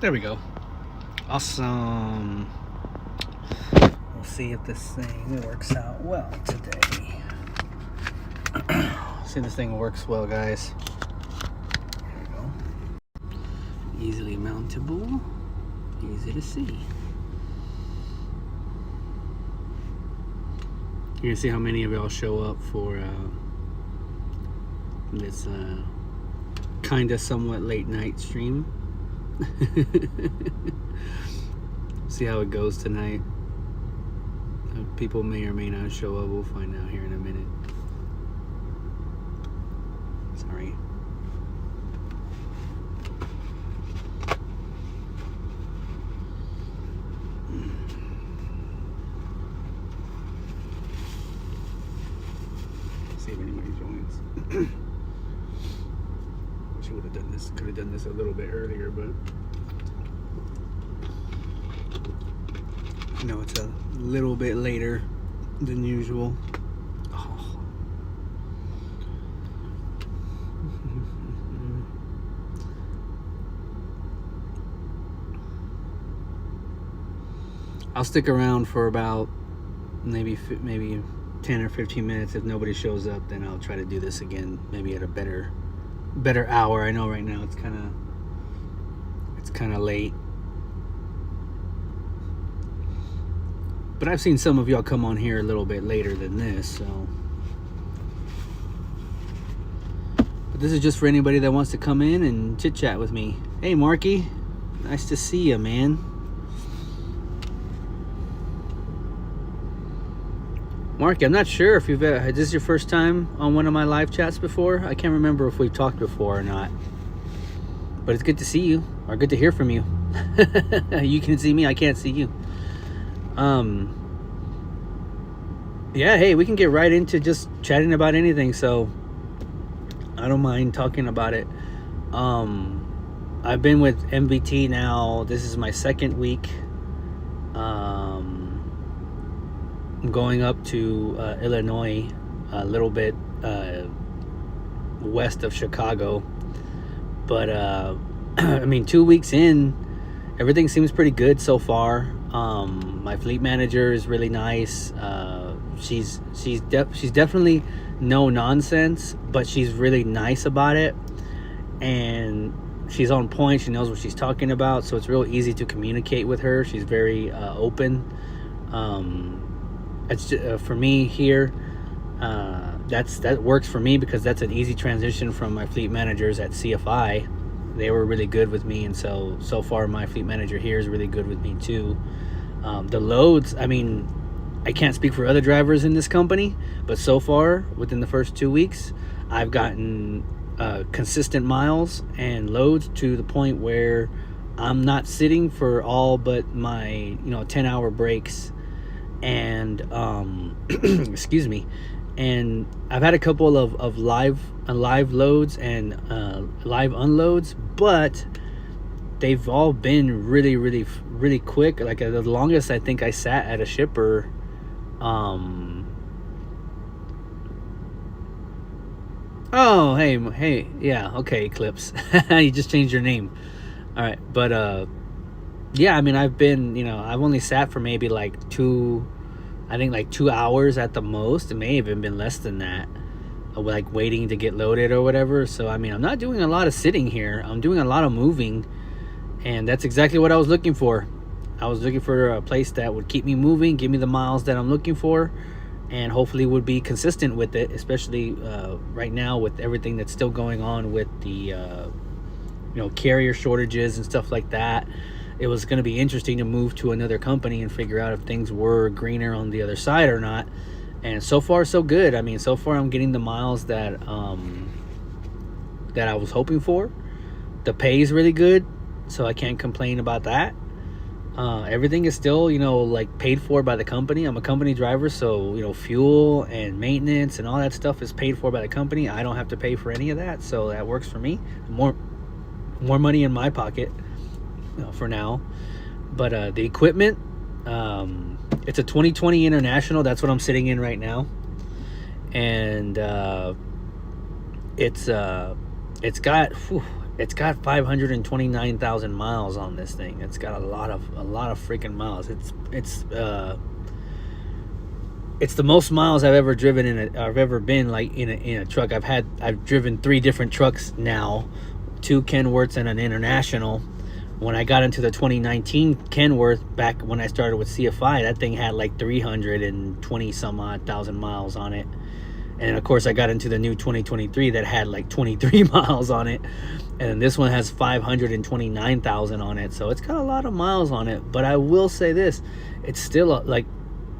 There we go. Awesome. We'll see if this thing works out well today. See if this thing works well, guys. There we go. Easily mountable. Easy to see. You can see how many of y'all show up for this kind of somewhat late night stream. See how it goes tonight. People may or may not show up. We'll find out here in a minute. Sorry. See if anybody joins. Wish I would have done this. Could have done this a little bit earlier, but you know, it's a little bit later than usual. Oh. I'll stick around for about maybe 10 or 15 minutes. If nobody shows up, then I'll try to do this again, maybe at a better hour. I know right now it's kind of late, but I've seen some of y'all come on here a little bit later than this, so. But this is just for anybody that wants to come in and chit chat with me. Hey, Marky, nice to see you, man. Marky, I'm not sure if you've is this your first time on one of my live chats before? I can't remember if we've talked before or not. But it's good to see you, or good to hear from you. You can see me, I can't see you. Yeah, hey, we can get right into just chatting about anything, so I don't mind talking about it. I've been with MVT now. This is my second week. I'm going up to Illinois, a little bit west of Chicago, but I mean, 2 weeks in, everything seems pretty good so far. My fleet manager is really nice. She's definitely no nonsense, but she's really nice about it, and she's on point. She knows what she's talking about, so it's real easy to communicate with her. She's very open. It's for me here. That works for me because that's an easy transition from my fleet managers at CFI. They were really good with me, and so far my fleet manager here is really good with me too. The loads, I mean, I can't speak for other drivers in this company, but so far within the first 2 weeks, I've gotten consistent miles and loads to the point where I'm not sitting for all but my 10-hour breaks, and excuse me, and I've had a couple of live loads and live unloads, but they've all been really quick. Like the longest I think I sat at a shipper, oh hey, yeah, okay, Eclipse. You just changed your name. All right, but yeah, I mean, I've been, I've only sat for maybe like 2 hours at the most. It may have even been less than that, like waiting to get loaded or whatever. So I mean, I'm not doing a lot of sitting here. I'm doing a lot of moving, and that's exactly what I was looking for. I was looking for a place that would keep me moving, give me the miles that I'm looking for, and hopefully would be consistent with it, especially right now with everything that's still going on with the carrier shortages and stuff like that. It was going to be interesting to move to another company and figure out if things were greener on the other side or not. And so far, so good. I mean, so far I'm getting the miles that I was hoping for. The pay is really good, so I can't complain about that. Everything is still, like paid for by the company. I'm a company driver, so, fuel and maintenance and all that stuff is paid for by the company. I don't have to pay for any of that, so that works for me. More money in my pocket. For now. But the equipment, it's a 2020 International. That's what I'm sitting in right now, and it's got It's got 529,000 miles on this thing. It's got a lot of freaking miles. It's the most miles I've ever driven I've ever been like in a truck. I've driven 3 different trucks now, 2 Kenworths and an International. When I got into the 2019 Kenworth back when I started with CFI, that thing had like 320 some odd thousand miles on it. And of course I got into the new 2023 that had like 23 miles on it. And this one has 529,000 on it. So it's got a lot of miles on it. But I will say this, it's still like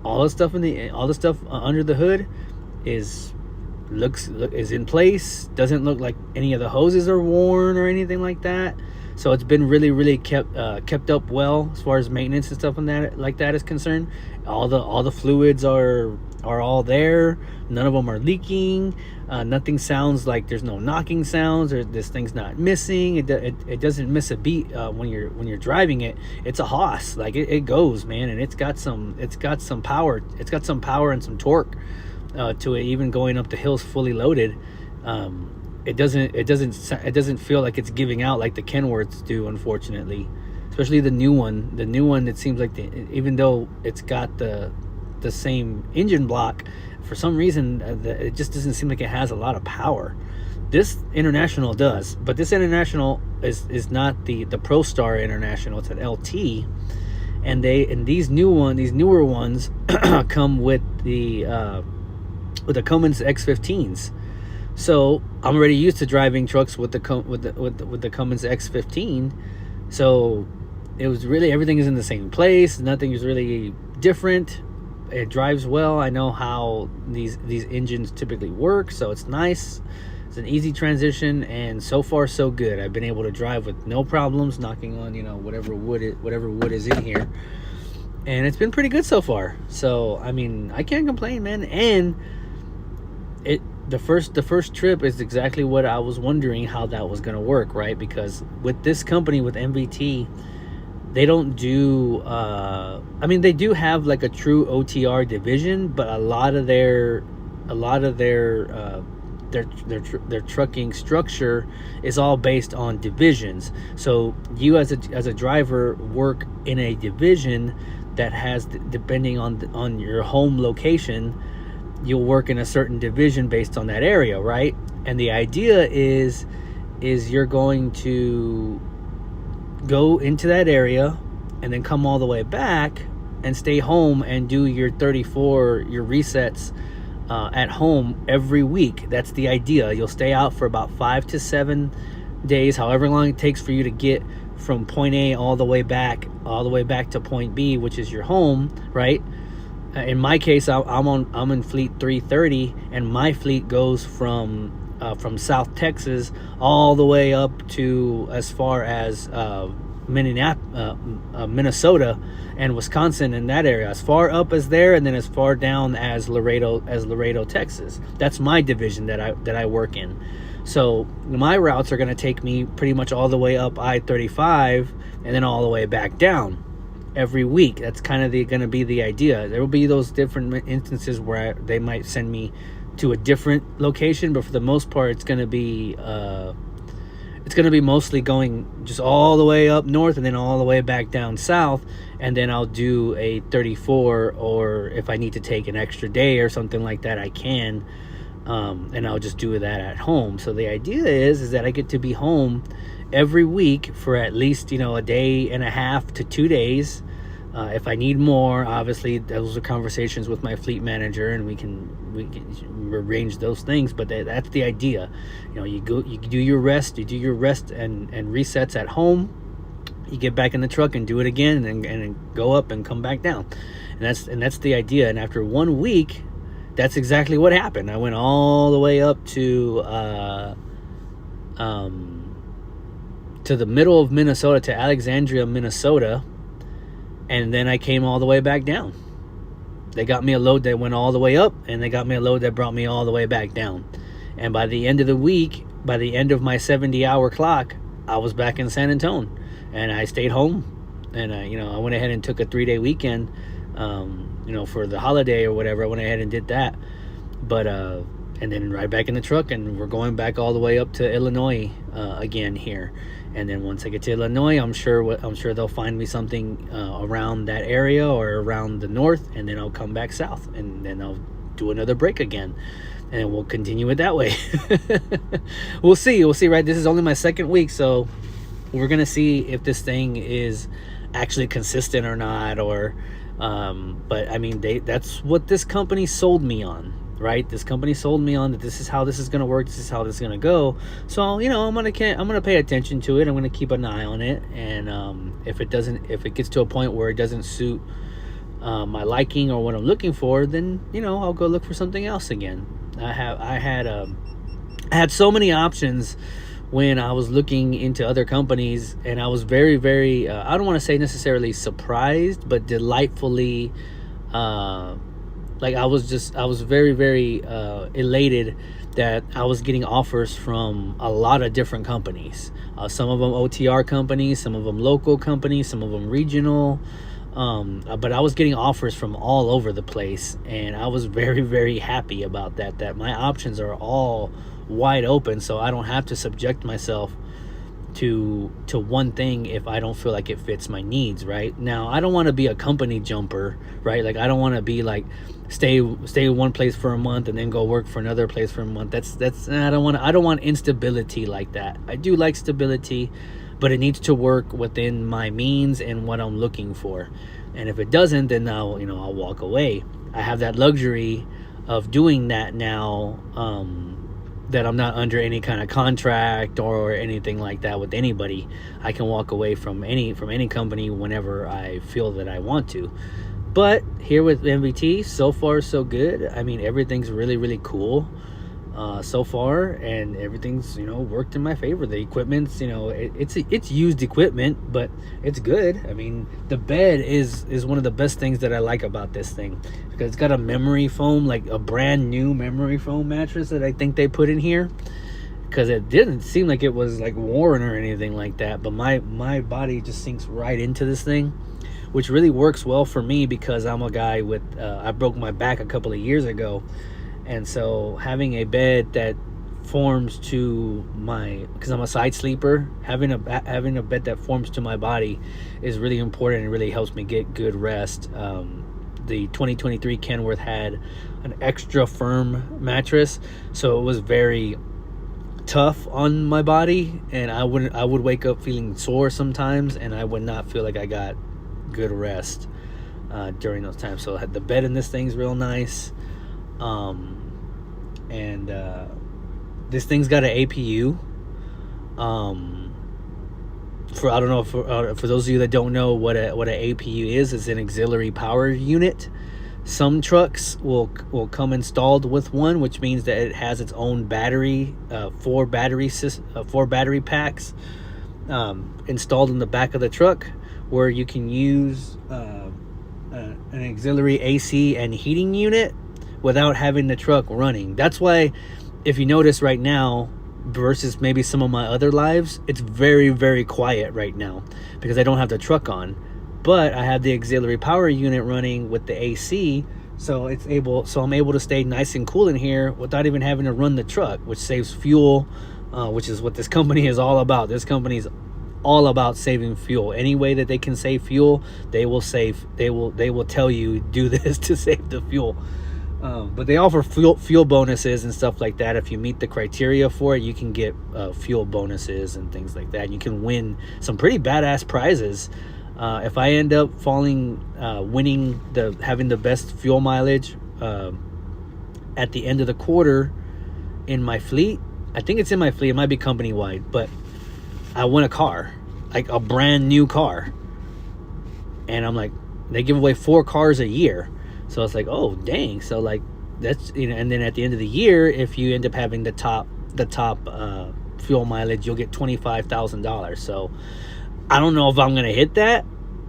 all the stuff under the hood is in place. Doesn't look like any of the hoses are worn or anything like that. So it's been really kept up well as far as maintenance and stuff like that is concerned. All the fluids are all there. None of them are leaking. Nothing sounds like there's no knocking sounds, or this thing's not missing. It doesn't miss a beat when you're driving it. It's a Haas, like it goes, man, and it's got some power. It's got some power and some torque to it, even going up the hills fully loaded. It doesn't feel like it's giving out like the Kenworths do, unfortunately. Especially the new one. The new one, it seems like even though it's got the same engine block, for some reason it just doesn't seem like it has a lot of power. This International does, but this International is not the ProStar International. It's an LT, and these newer ones come with the Cummins X15s. So I'm already used to driving trucks with the Cummins X15. So it was really, everything is in the same place. Nothing is really different. It drives well. I know how these engines typically work, so it's nice. It's an easy transition, and so far so good. I've been able to drive with no problems, knocking on whatever wood is in here, and it's been pretty good so far. So I mean, I can't complain, man. And the first trip is exactly what I was wondering how that was going to work, right? Because with this company, with MVT, they don't do I mean, they do have like a true OTR division, but a lot of their trucking structure is all based on divisions. So you as a driver work in a division that has, depending on your home location, you'll work in a certain division based on that area, right? And the idea is you're going to go into that area and then come all the way back and stay home and do your 34, your resets at home every week. That's the idea. You'll stay out for about 5 to 7 days, however long it takes for you to get from point A all the way back to point B, which is your home, right? In my case, I'm in Fleet 330, and my fleet goes from South Texas all the way up to as far as Minnesota and Wisconsin, in that area, as far up as there, and then as far down as Laredo, Texas. That's my division that I work in. So my routes are going to take me pretty much all the way up I-35 and then all the way back down every week. That's kind of going to be the idea. There will be those different instances where they might send me to a different location, but for the most part, it's going to be mostly going just all the way up north and then all the way back down south, and then I'll do a 34, or if I need to take an extra day or something like that, I can, and I'll just do that at home. So the idea is that I get to be home every week for at least a day and a half to 2 days. If I need more, obviously those are conversations with my fleet manager, and we can arrange those things. But that's the idea. You do your rest and resets at home. You get back in the truck and do it again, and then go up and come back down. And that's the idea. And after 1 week, that's exactly what happened. I went all the way up to the middle of Minnesota, to Alexandria, Minnesota, and then I came all the way back down. They got me a load that went all the way up, and they got me a load that brought me all the way back down. And by the end of the week, by the end of my 70-hour clock, I was back in San Antonio, and I stayed home. And I went ahead and took a 3-day weekend, for the holiday or whatever. I went ahead and did that. But and then right back in the truck, and we're going back all the way up to Illinois again here. And then once I get to Illinois, I'm sure they'll find me something around that area or around the north, and then I'll come back south, and then I'll do another break again, and we'll continue it that way. We'll see, right? This is only my second week, so we're gonna see if this thing is actually consistent or not, or but I mean, that's what this company sold me on, right? This company sold me on that this is how this is going to work, this is how this is going to go. So, you know, I'm going to pay attention to it. I'm going to keep an eye on it, and if it gets to a point where it doesn't suit my liking or what I'm looking for, then, you know, I'll go look for something else again. I had so many options when I was looking into other companies, and I was very, very, I don't want to say necessarily surprised, but delightfully, like I was very, very elated that I was getting offers from a lot of different companies. Some of them OTR companies, some of them local companies, some of them regional. But I was getting offers from all over the place, and I was very, very happy about that my options are all wide open, so I don't have to subject myself to one thing if I don't feel like it fits my needs. Right now, I don't want to be a company jumper, right? Like, I don't want to be like stay in one place for a month and then go work for another place for a month. That's I don't want instability like that. I do like stability, but it needs to work within my means and what I'm looking for. And if it doesn't, then I'll walk away. I have that luxury of doing that now, that I'm not under any kind of contract or anything like that with anybody. I can walk away from any company whenever I feel that I want to. But here with MVT, so far so good. I mean, everything's really, really cool so far, and everything's, you know, worked in my favor. The equipment's, you know, it's used equipment, but it's good. I mean, the bed is one of the best things that I like about this thing, because it's got a memory foam, like a brand new memory foam mattress that I think they put in here, because it didn't seem like it was like worn or anything like that. But my body just sinks right into this thing, which really works well for me, because I'm a guy with I broke my back a couple of years ago. And so having a bed that forms to my, because I'm a side sleeper, having a bed that forms to my body is really important and really helps me get good rest. The 2023 Kenworth had an extra firm mattress, so it was very tough on my body, and I would wake up feeling sore sometimes, and I would not feel like I got good rest during those times. So the bed in this thing's real nice. And this thing's got an APU. I don't know, for those of you that don't know what an APU is, it's an auxiliary power unit. Some trucks will come installed with one, which means that it has its own battery, four battery packs installed in the back of the truck, where you can use an auxiliary AC and heating unit without having the truck running. That's why, if you notice right now versus maybe some of my other lives, it's very, very quiet right now, because I don't have the truck on, but I have the auxiliary power unit running with the AC, so I'm able to stay nice and cool in here without even having to run the truck, which saves fuel, which is what this company is all about. This company is all about saving fuel. Any way that they can save fuel, they will tell you, do this to save the fuel. But they offer fuel bonuses and stuff like that. If you meet the criteria for it, you can get fuel bonuses and things like that. You can win some pretty badass prizes. If I end up winning having the best fuel mileage at the end of the quarter in my fleet, I think it's in my fleet, it might be company wide, but I win a car, like a brand new car. And I'm like, they give away 4 cars a year. So it's like, oh dang. So like, that's, you know, and then at the end of the year, if you end up having the top fuel mileage, you'll get $25,000. So I don't know if I'm gonna hit that,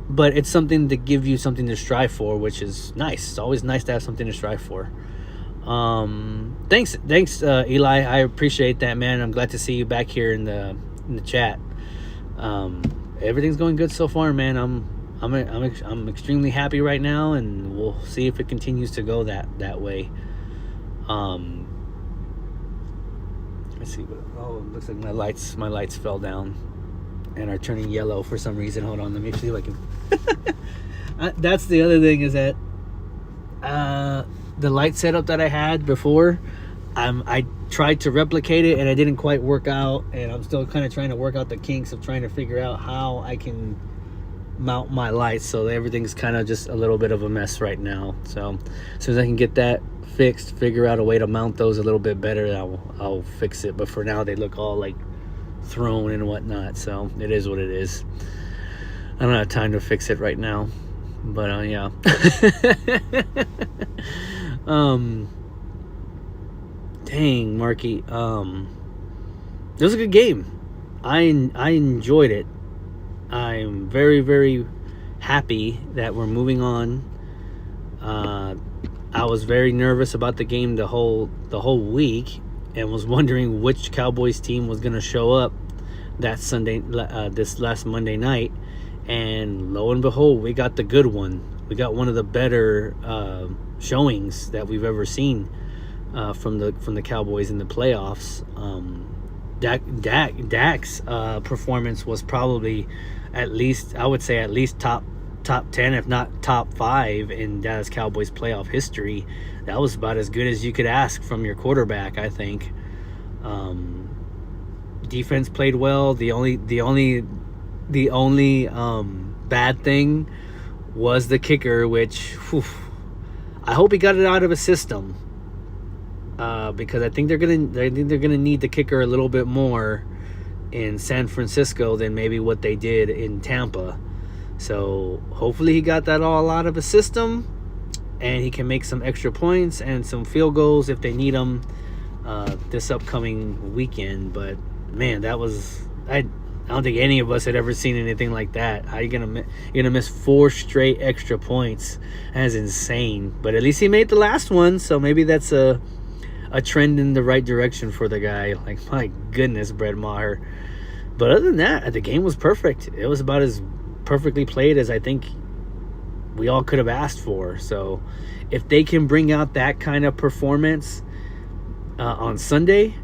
but it's something to give you something to strive for, which is nice. It's always nice to have something to strive for. Thanks, Eli. I appreciate that, man. I'm glad to see you back here in the chat. Everything's going good so far, man. I'm extremely happy right now, and we'll see if it continues to go that way. me see. Oh, it looks like my lights fell down and are turning yellow for some reason. Hold on, let me see if I can. That's the other thing is that the light setup that I had before, I tried to replicate it and it didn't quite work out, and I'm still kind of trying to work out the kinks of trying to figure out how I can mount my lights, so everything's kind of just a little bit of a mess right now. So as soon as I can get that fixed, figure out a way to mount those a little bit better, I'll fix it. But for now they look all like thrown and whatnot, so it is what it is. I don't have time to fix it right now, but yeah. Dang, Marky, it was a good game. I enjoyed it. I'm very, very happy that we're moving on. I was very nervous about the game the whole week, and was wondering which Cowboys team was going to show up that this last Monday night. And lo and behold, we got the good one. We got one of the better showings that we've ever seen from the Cowboys in the playoffs. Dak's performance was probably at least top 10, if not top 5 in Dallas Cowboys playoff history. That was about as good as you could ask from your quarterback, I think. Defense played well. The only bad thing was the kicker, which I hope he got it out of his system, because I think they're gonna need the kicker a little bit more in San Francisco than maybe what they did in Tampa. So hopefully he got that all out of his system, and he can make some extra points and some field goals if they need them this upcoming weekend. But man, that was I don't think any of us had ever seen anything like that. How you're gonna miss 4 straight extra points? That's insane. But at least he made the last one, so maybe that's a trend in the right direction for the guy. Like, my goodness, Brett Maher. But other than that, the game was perfect. It was about as perfectly played as I think we all could have asked for. So if they can bring out that kind of performance on Sunday,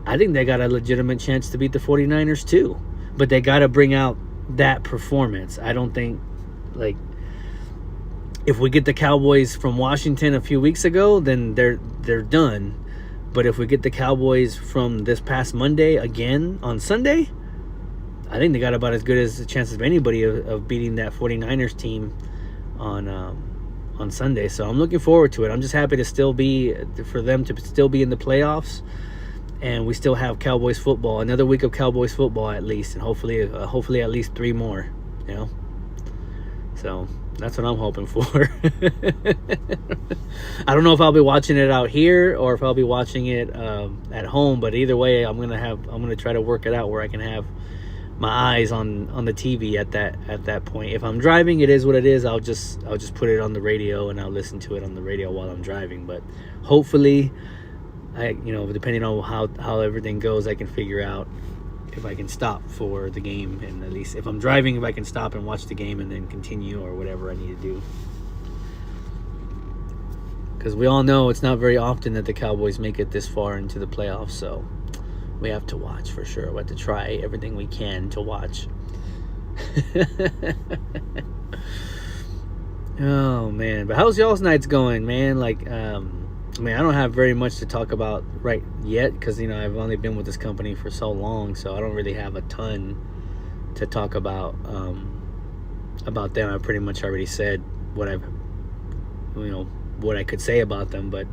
I think they got a legitimate chance to beat the 49ers too. But they got to bring out that performance. I don't think, like, if we get the Cowboys from Washington a few weeks ago, then they're done. But if we get the Cowboys from this past Monday again on Sunday, I think they got about as good as the chances of anybody of beating that 49ers team on Sunday. So I'm looking forward to it. I'm just happy to for them to still be in the playoffs, and we still have Cowboys football, another week of Cowboys football at least, and hopefully at least 3 more, you know. So that's what I'm hoping for. I don't know if I'll be watching it out here or if I'll be watching it at home, but either way, I'm gonna try to work it out where I can have my eyes on the TV at that point. If I'm driving, it is what it is. I'll just put it on the radio and I'll listen to it on the radio while I'm driving. But hopefully, depending on how everything goes, I can figure out if I can stop for the game, and at least if I'm driving, if I can stop and watch the game and then continue or whatever I need to do. Because we all know it's not very often that the Cowboys make it this far into the playoffs, so we have to watch for sure. We have to try everything we can to watch. Oh man, but how's y'all's nights going, man? Like, I don't have very much to talk about right yet because, I've only been with this company for so long, so I don't really have a ton to talk about them. I pretty much already said what I could say about them. But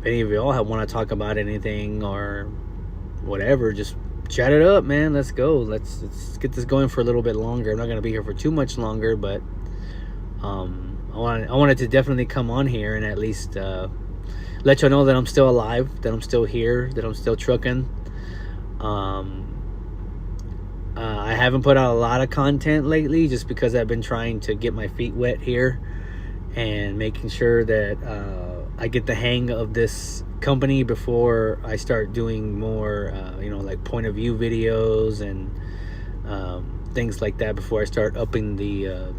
if any of y'all want to talk about anything or whatever, just chat it up, man. Let's go. Let's get this going for a little bit longer. I'm not going to be here for too much longer, but I wanted to definitely come on here and at least let y'all know that I'm still alive, that I'm still here, that I'm still trucking. I haven't put out a lot of content lately just because I've been trying to get my feet wet here and making sure that I get the hang of this company before I start doing more, like point of view videos and things like that. Before I start upping the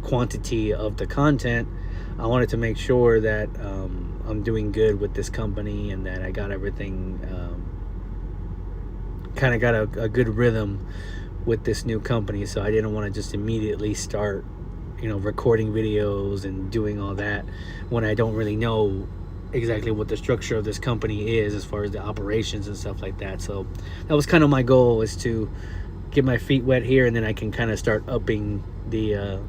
quantity of the content, I wanted to make sure that I'm doing good with this company and that I got everything kind of got a good rhythm with this new company, so I didn't want to just immediately start, recording videos and doing all that when I don't really know exactly what the structure of this company is as far as the operations and stuff like that. So that was kind of my goal, is to get my feet wet here, and then I can kind of start upping the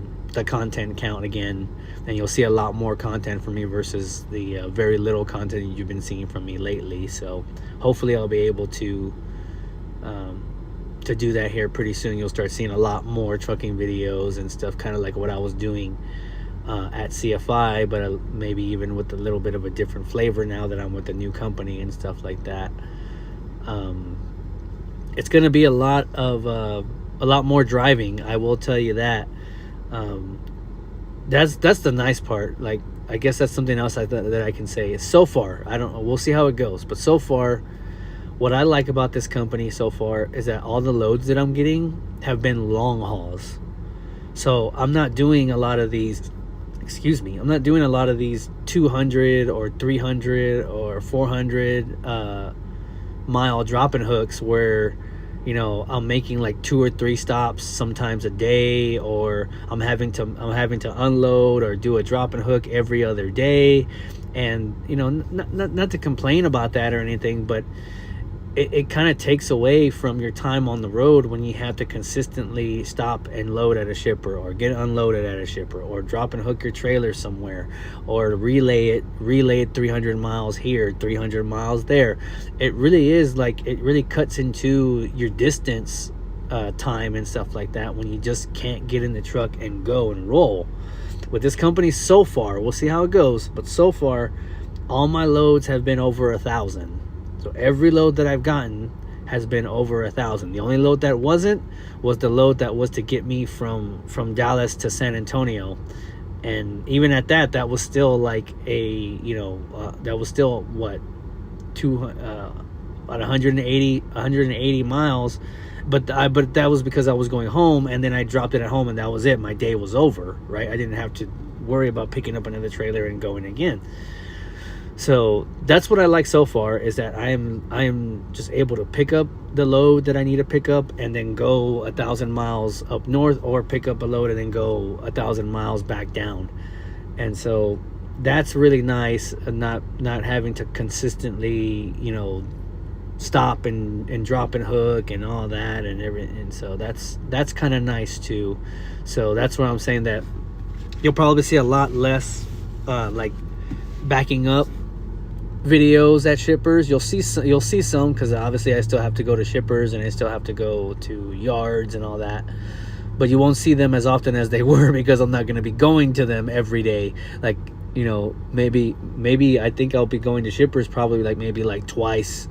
content count again, and you'll see a lot more content from me versus the very little content you've been seeing from me lately. So hopefully I'll be able to do that here pretty soon. You'll start seeing a lot more trucking videos and stuff, kind of like what I was doing at CFI, but maybe even with a little bit of a different flavor now that I'm with the new company and stuff like that. It's going to be a lot more driving, I will tell you that. That's the nice part. Like, I guess that's something else that I can say is, so far, I don't know, we'll see how it goes, but so far, what I like about this company so far is that all the loads that I'm getting have been long hauls. So I'm not doing a lot of these 200 or 300 or 400 mile dropping hooks where, I'm making like 2 or 3 stops sometimes a day, or I'm having to unload or do a dropping hook every other day. And not to complain about that or anything, but it kind of takes away from your time on the road when you have to consistently stop and load at a shipper, or get unloaded at a shipper, or drop and hook your trailer somewhere, or relay it 300 miles here, 300 miles there. It really is like, it really cuts into your distance time and stuff like that when you just can't get in the truck and go and roll. With this company so far, we'll see how it goes, but so far all my loads have been over 1,000. So every load that I've gotten has been over 1,000. The only load that wasn't was the load that was to get me from Dallas to San Antonio, and even at that was still like that was still what, 180 miles, but that was because I was going home, and then I dropped it at home, and that was it. My day was over, right? I didn't have to worry about picking up another trailer and going again. So that's what I like so far, is that I am just able to pick up the load that I need to pick up and then go 1,000 miles up north, or pick up a load and then go 1,000 miles back down. And so that's really nice, not having to consistently stop and drop and hook and all that and everything. And so that's kind of nice too. So that's what I'm saying, that you'll probably see a lot less like backing up videos at shippers. You'll see some, because obviously I still have to go to shippers and I still have to go to yards and all that, but you won't see them as often as they were, because I'm not going to be going to them every day. Like, maybe I think I'll be going to shippers probably like twice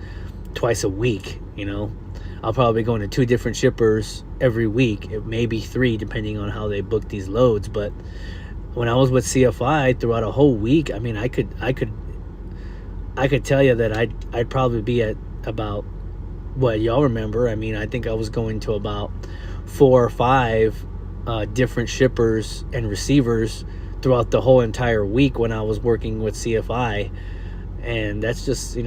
a week. I'll probably be going to 2 different shippers every week, maybe 3, depending on how they book these loads. But when I was with CFI throughout a whole week, I mean, I could tell you that I'd probably be at about, what y'all remember, I mean, I think I was going to about 4 or 5 different shippers and receivers throughout the whole entire week when I was working with CFI. And that's just,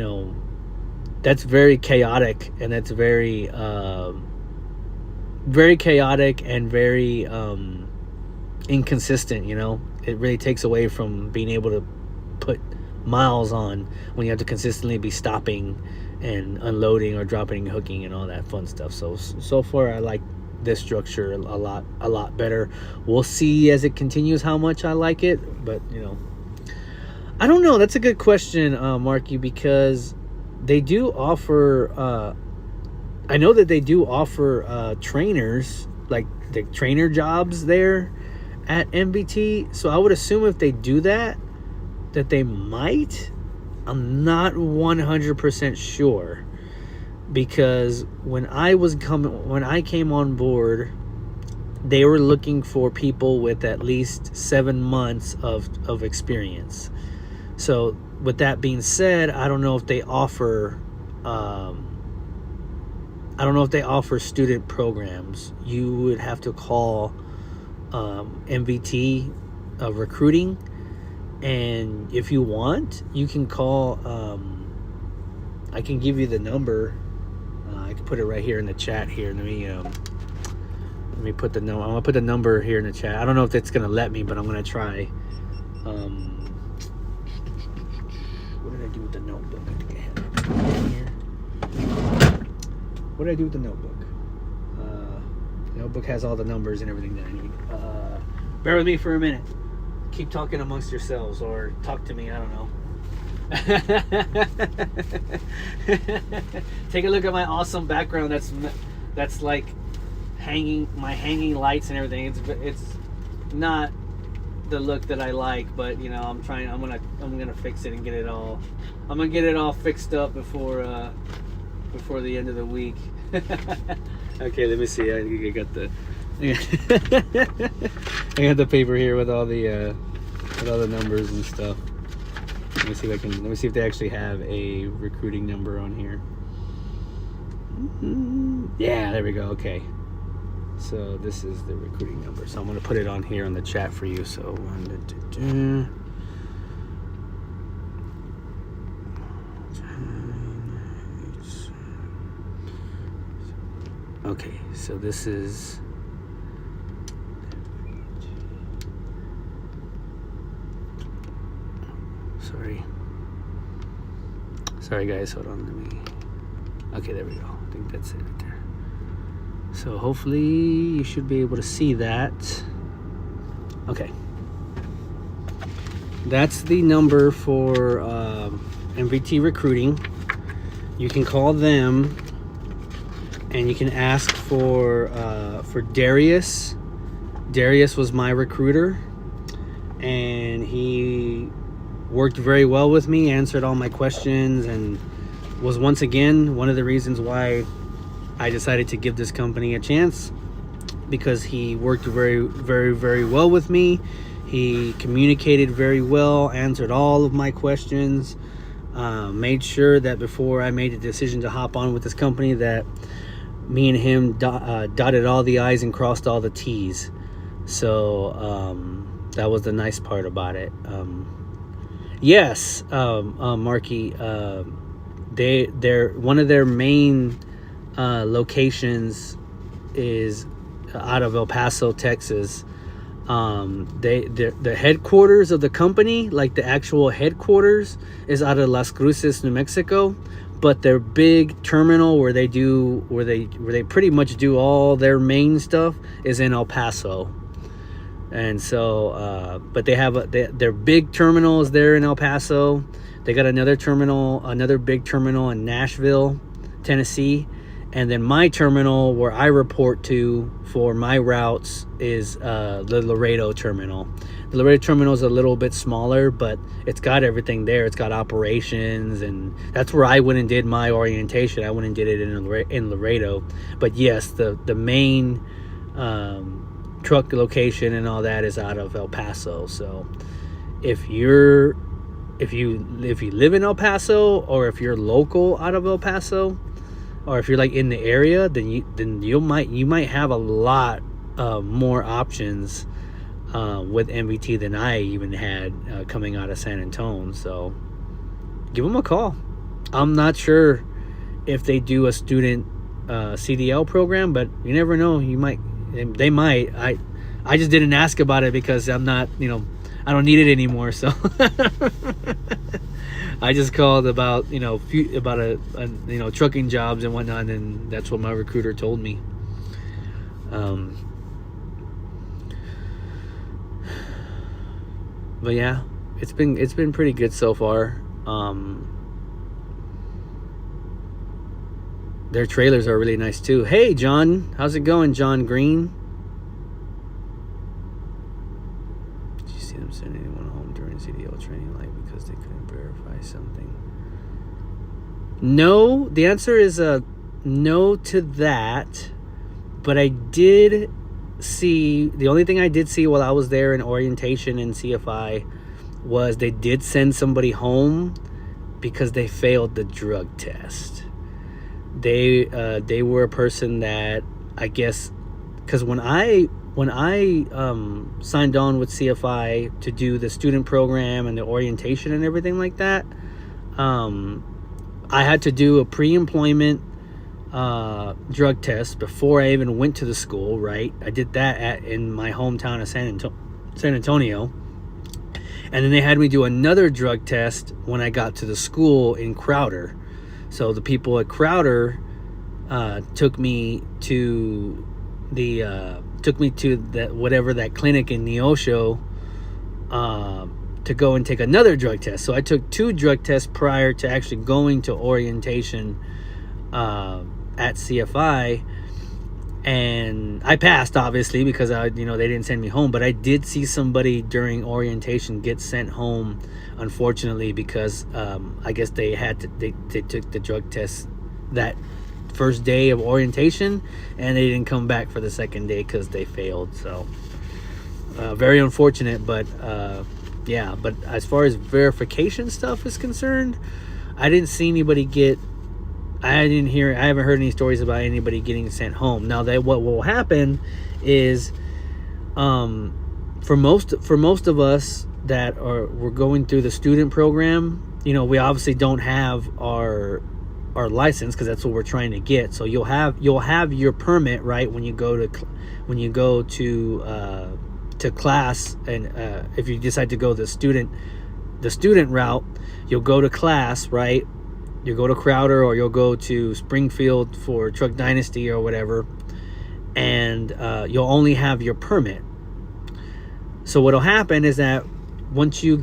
that's very chaotic, and that's very chaotic and very inconsistent. It really takes away from being able to put miles on when you have to consistently be stopping and unloading or dropping and hooking and all that fun stuff. So far I like this structure a lot better. We'll see as it continues how much I like it, but I don't know. That's a good question, Marky, because they do offer I know that they do offer trainers, like the trainer jobs there at MBT. So I would assume if they do that they might. I'm not 100% sure, because when I came on board, they were looking for people with at least 7 months of experience. So with that being said, I don't know if they offer student programs. You would have to call MVT recruiting. And if you want, you can call, I can give you the number. I can put it right here in the chat here. Let me put the number. I'm gonna put the number here in the chat. I don't know if it's gonna let me, but I'm gonna try. What did I do with the notebook? I think I had it here. What did I do with the notebook? The notebook has all the numbers and everything that I need. Bear with me for a minute. Keep talking amongst yourselves, or talk to me. I don't know. Take a look at my awesome background. That's like hanging lights and everything. It's not the look that I like, but you know, I'm gonna fix it and get it all. I'm gonna get it all fixed up before the end of the week. Okay, let me see. I got the I got the paper here with all the numbers and stuff. Let me see if they actually have a recruiting number on here. Yeah, there we go. Okay. So this is the recruiting number. So I'm going to put it on here on the chat for you. So okay, so this is sorry guys, hold on, okay, there we go. I think that's it right there. So hopefully you should be able to see that. Okay, that's the number for MVT Recruiting. You can call them and you can ask for Darius. Darius was my recruiter, and he worked very well with me, answered all my questions, and was once again one of the reasons why I decided to give this company a chance, because he worked very, very, very well with me. He communicated very well, answered all of my questions, made sure that before I made the decision to hop on with this company that me and him dotted all the I's and crossed all the T's. So that was the nice part about it. Yes, Marky, they're one of their main locations is out of El Paso, Texas. The headquarters of the company, like the actual headquarters, is out of Las Cruces, New Mexico, but their big terminal where they pretty much do all their main stuff is in El Paso. And so but they have their big terminal is there in El Paso. They got another big terminal in Nashville, Tennessee. And then my terminal where I report to for my routes is the Laredo terminal. The Laredo terminal is a little bit smaller, but it's got everything there. It's got operations, and that's where I went and did my orientation. I went and did it in Laredo. But yes, the main truck location and all that is out of El Paso. So if you live in El Paso, or if you're local out of El Paso, or if you're like in the area, then you might have a lot more options with MVT than I even had coming out of San Antonio. So give them a call. I'm not sure if they do a student CDL program, but you never know. They might. I just didn't ask about it because I'm not, I don't need it anymore. So I just called about, trucking jobs and whatnot, and that's what my recruiter told me. But yeah, it's been pretty good so far. Their trailers are really nice too. Hey John, how's it going, John Green? Did you see them send anyone home during CDL training, like because they couldn't verify something? No, the answer is no to that. But I did see, the only thing I did see while I was there in orientation in CFI was they did send somebody home because they failed the drug test. They were a person that, I guess, because when I signed on with CFI to do the student program and the orientation and everything like that, I had to do a pre-employment drug test before I even went to the school, right? I did that in my hometown of San Antonio. And then they had me do another drug test when I got to the school in Crowder. So the people at Crowder took me to that whatever that clinic in Neosho to go and take another drug test. So I took 2 drug tests prior to actually going to orientation at CFI, and I passed, obviously, because they didn't send me home. But I did see somebody during orientation get sent home, unfortunately, because I guess they took the drug test that first day of orientation, and they didn't come back for the second day because they failed. So very unfortunate. But yeah, but as far as verification stuff is concerned, I didn't see anybody I haven't heard any stories about anybody getting sent home. Now, what will happen is, for most of us we're going through the student program, we obviously don't have our license, because that's what we're trying to get. So you'll have your permit, right, when you go to class, and if you decide to go the student route, you'll go to class, right? You go to Crowder, or you'll go to Springfield for Truck Dynasty or whatever, and you'll only have your permit. So what'll happen is that once you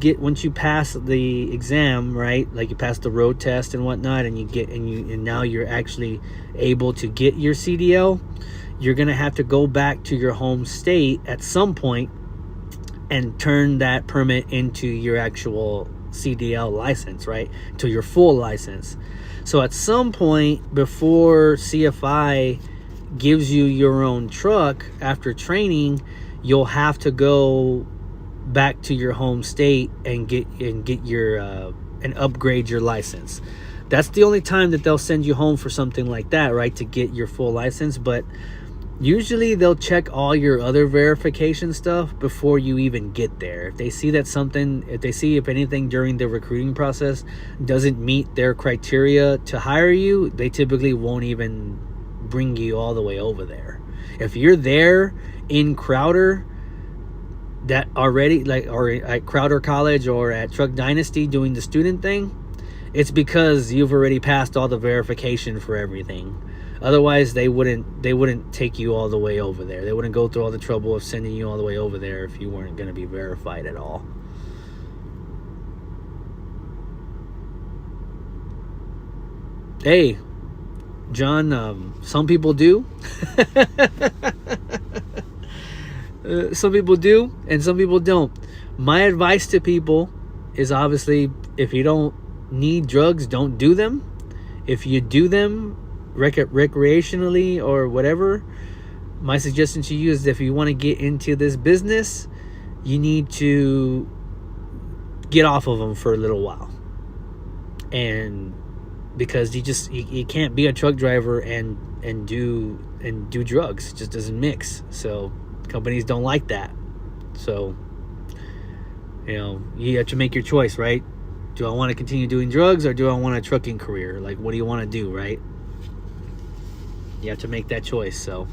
pass the exam, right, like you pass the road test and whatnot, and now you're actually able to get your CDL, you're gonna have to go back to your home state at some point and turn that permit into your actual CDL license, right, to your full license. So at some point before CFI gives you your own truck after training, you'll have to go back to your home state and get your and upgrade your license. That's the only time that they'll send you home for something like that, right, to get your full license. But usually they'll check all your other verification stuff before you even get there. If they see if anything during the recruiting process doesn't meet their criteria to hire you, they typically won't even bring you all the way over there. If you're there in Crowder, that already, or at Crowder College or at Truck Dynasty doing the student thing, it's because you've already passed all the verification for everything. Otherwise, they wouldn't take you all the way over there. They wouldn't go through all the trouble of sending you all the way over there if you weren't going to be verified at all. Hey, John, some people do. Some people do, and some people don't. My advice to people is, obviously, if you don't need drugs, don't do them. If you do them recreationally or whatever, my suggestion to you is, if you want to get into this business, you need to get off of them for a little while. And because you can't be a truck driver and do drugs. It just doesn't mix. So companies don't like that. So you have to make your choice, right? Do I want to continue doing drugs, or do I want a trucking career? Like, what do you want to do, right? You have to make that choice. So,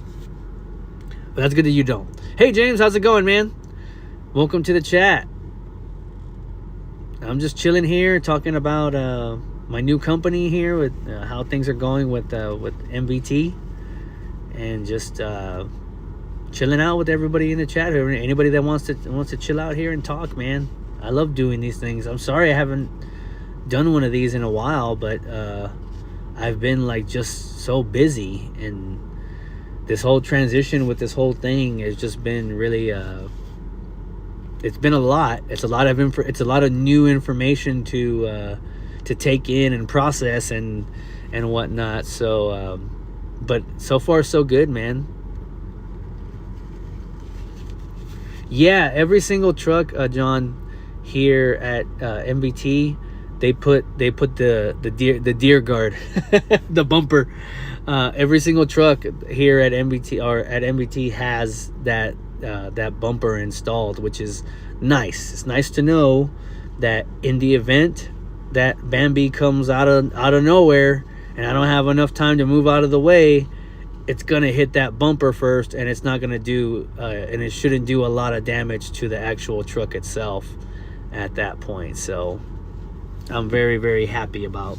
but that's good that you don't. Hey James, how's it going, man? Welcome to the chat. I'm just chilling here, talking about my new company here, with how things are going with MVT, and just chilling out with everybody in the chat. Anybody that wants to chill out here and talk, man. I love doing these things. I'm sorry I haven't done one of these in a while, but I've been just so busy, and this whole transition with this whole thing has just been really it's been a lot. It's a lot of new information to take in and process and whatnot. So but so far so good, man. Yeah, every single truck, John, here at MVT, they put the deer guard, the bumper. Every single truck here at MVT has that bumper installed, which is nice. It's nice to know that in the event that Bambi comes out of nowhere and I don't have enough time to move out of the way, it's gonna hit that bumper first, and it's not gonna do, and it shouldn't do a lot of damage to the actual truck itself at that point. So I'm very, very happy about.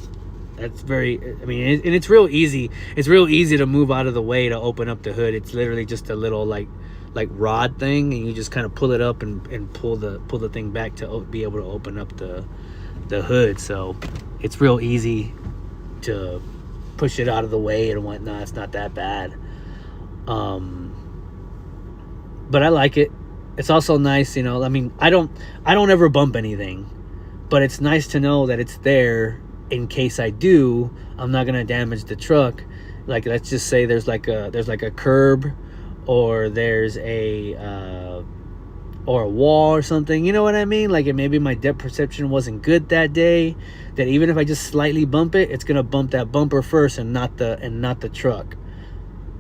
That's very. I mean, and it's real easy. It's real easy to move out of the way to open up the hood. It's literally just a little like rod thing, and you just kind of pull it up and pull the thing back to be able to open up the hood. So it's real easy to push it out of the way and whatnot. It's not that bad. But I like it. It's also nice, you know. I mean, I don't ever bump anything, but it's nice to know that it's there in case I do. I'm not gonna damage the truck. Like, let's just say there's like a curb, or there's a wall or something. You know what I mean? Like, maybe my depth perception wasn't good that day. That even if I just slightly bump it, it's gonna bump that bumper first and not the truck.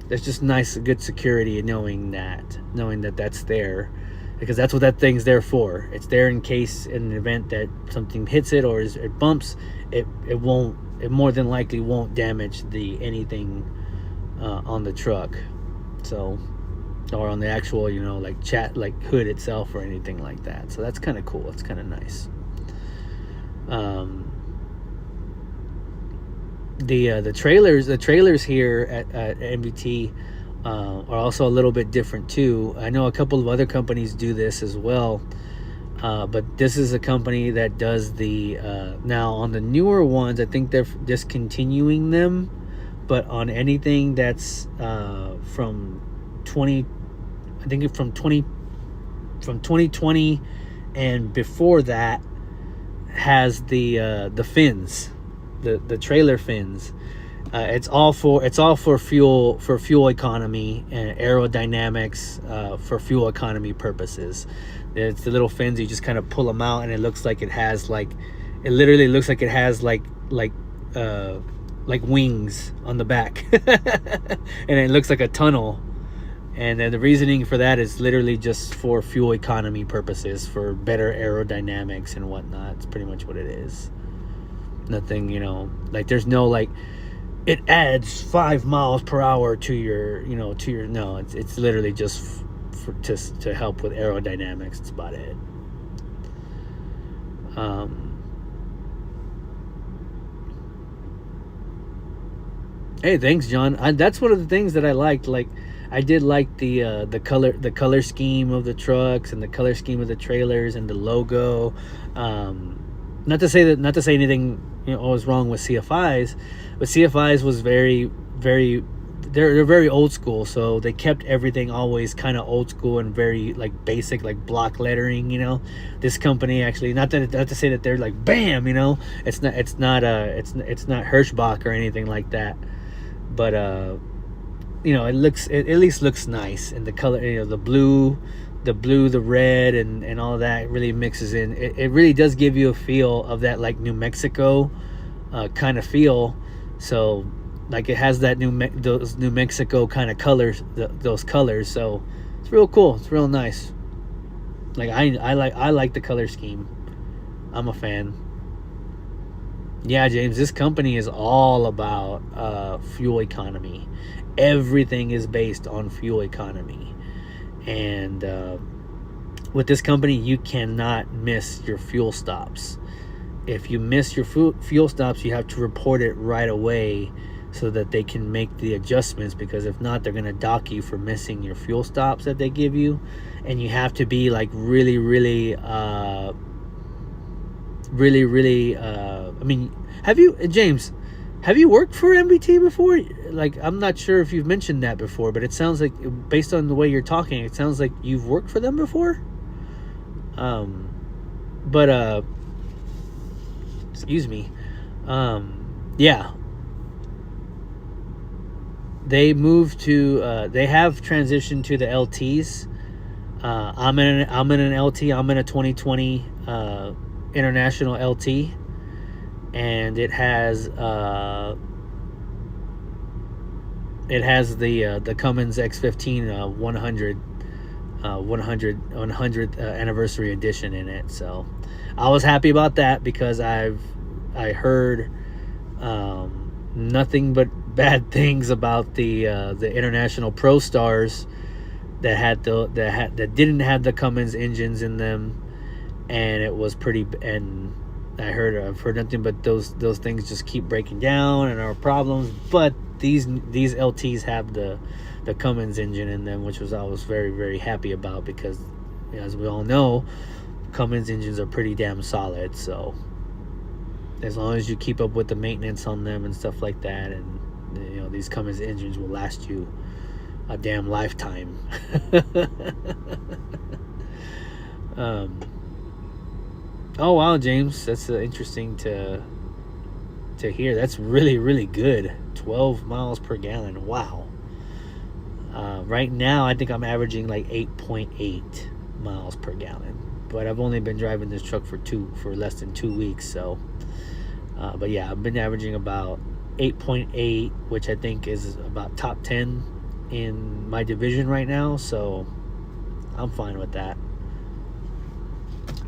That's just nice, good security, knowing that that's there, because that's what that thing's there for. It's there in case, in an event that something hits it or it bumps, it more than likely won't damage anything on the truck. So, or on the actual, you know, like hood itself or anything like that. So that's kind of cool. It's kind of nice. The trailers here at MBT are also a little bit different too. I know a couple of other companies do this as well, but this is a company that does the now on the newer ones. I think they're discontinuing them, but on anything that's from 2020 and before that, has the fins, the trailer fins. It's all for fuel economy and aerodynamics, for fuel economy purposes. It's the little fins. You just kind of pull them out, and it looks like it literally looks like it has like wings on the back, and it looks like a tunnel. And then the reasoning for that is literally just for fuel economy purposes, for better aerodynamics and whatnot. It's pretty much what it is. Nothing, you know, like there's no like it adds 5 miles per hour to your, you know, no, it's literally just to help with aerodynamics. That's about it. Hey, thanks, John. That's one of the things that I liked. Like, I did like the color scheme of the trucks and the color scheme of the trailers and the logo. Not to say anything, you know, was wrong with CFIs, but CFIs was very, very, they're very old school, so they kept everything always kind of old school and very like basic, like block lettering. You know, this company actually, not to say that they're like bam, you know, it's not Hirschbach or anything like that, but you know, it at least looks nice, and the color, you know, the blue, the red, and all of that really mixes in. It really does give you a feel of that like New Mexico kind of feel. So like it has that those New Mexico kind of colors, those colors. So it's real cool. It's real nice. Like I like the color scheme. I'm a fan. Yeah, James, this company is all about fuel economy. Everything is based on fuel economy. And with this company, you cannot miss your fuel stops. If you miss your fuel stops, you have to report it right away so that they can make the adjustments, because if not, they're going to dock you for missing your fuel stops that they give you. And you have to be like really, really, I mean, James, have you worked for MBT before? Like, I'm not sure if you've mentioned that before, but it sounds like, based on the way you're talking, it sounds like you've worked for them before. Excuse me. Yeah. They moved to, they have transitioned to the LTs. I'm in an LT. I'm in a 2020 International LT, and it has the Cummins X15 100th anniversary edition in it. So I was happy about that, because I heard nothing but bad things about the International Pro Stars that didn't have the Cummins engines in them, and it was pretty. And I've heard nothing but those things just keep breaking down and are problems. But these LTs have the Cummins engine in them, which I was very, very happy about, because as we all know, Cummins engines are pretty damn solid. So as long as you keep up with the maintenance on them and stuff like that, and these Cummins engines will last you a damn lifetime. Oh wow, James, that's interesting to hear. That's really, really good. 12 miles per gallon. Wow. Right now I think I'm averaging like 8.8 miles per gallon, but I've only been driving this truck for less than 2 weeks. So but yeah, I've been averaging about 8.8, which I think is about top 10 in my division right now. So I'm fine with that.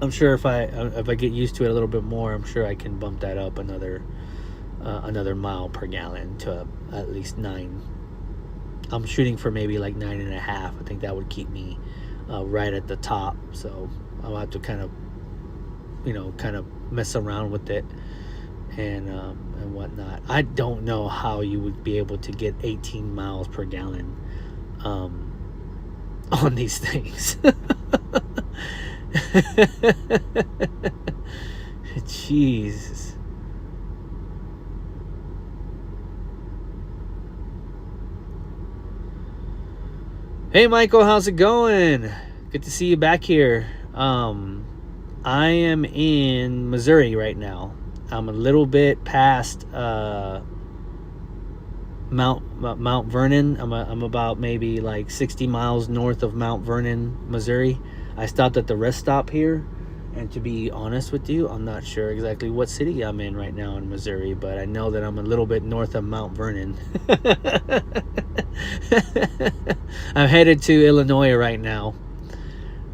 I'm sure if I get used to it a little bit more, I'm sure I can bump that up another mile per gallon to at least 9. I'm shooting for maybe like 9.5. I think that would keep me right at the top. So I'll have to kind of mess around with it and whatnot. I don't know how you would be able to get 18 miles per gallon on these things. Jesus. Hey Michael, how's it going? Good to see you back here. I am in Missouri right now. I'm a little bit past Mount Vernon. I'm about maybe like 60 miles north of Mount Vernon, Missouri. I stopped at the rest stop here, and to be honest with you, I'm not sure exactly what city I'm in right now in Missouri, but I know that I'm a little bit north of Mount Vernon. I'm headed to Illinois right now.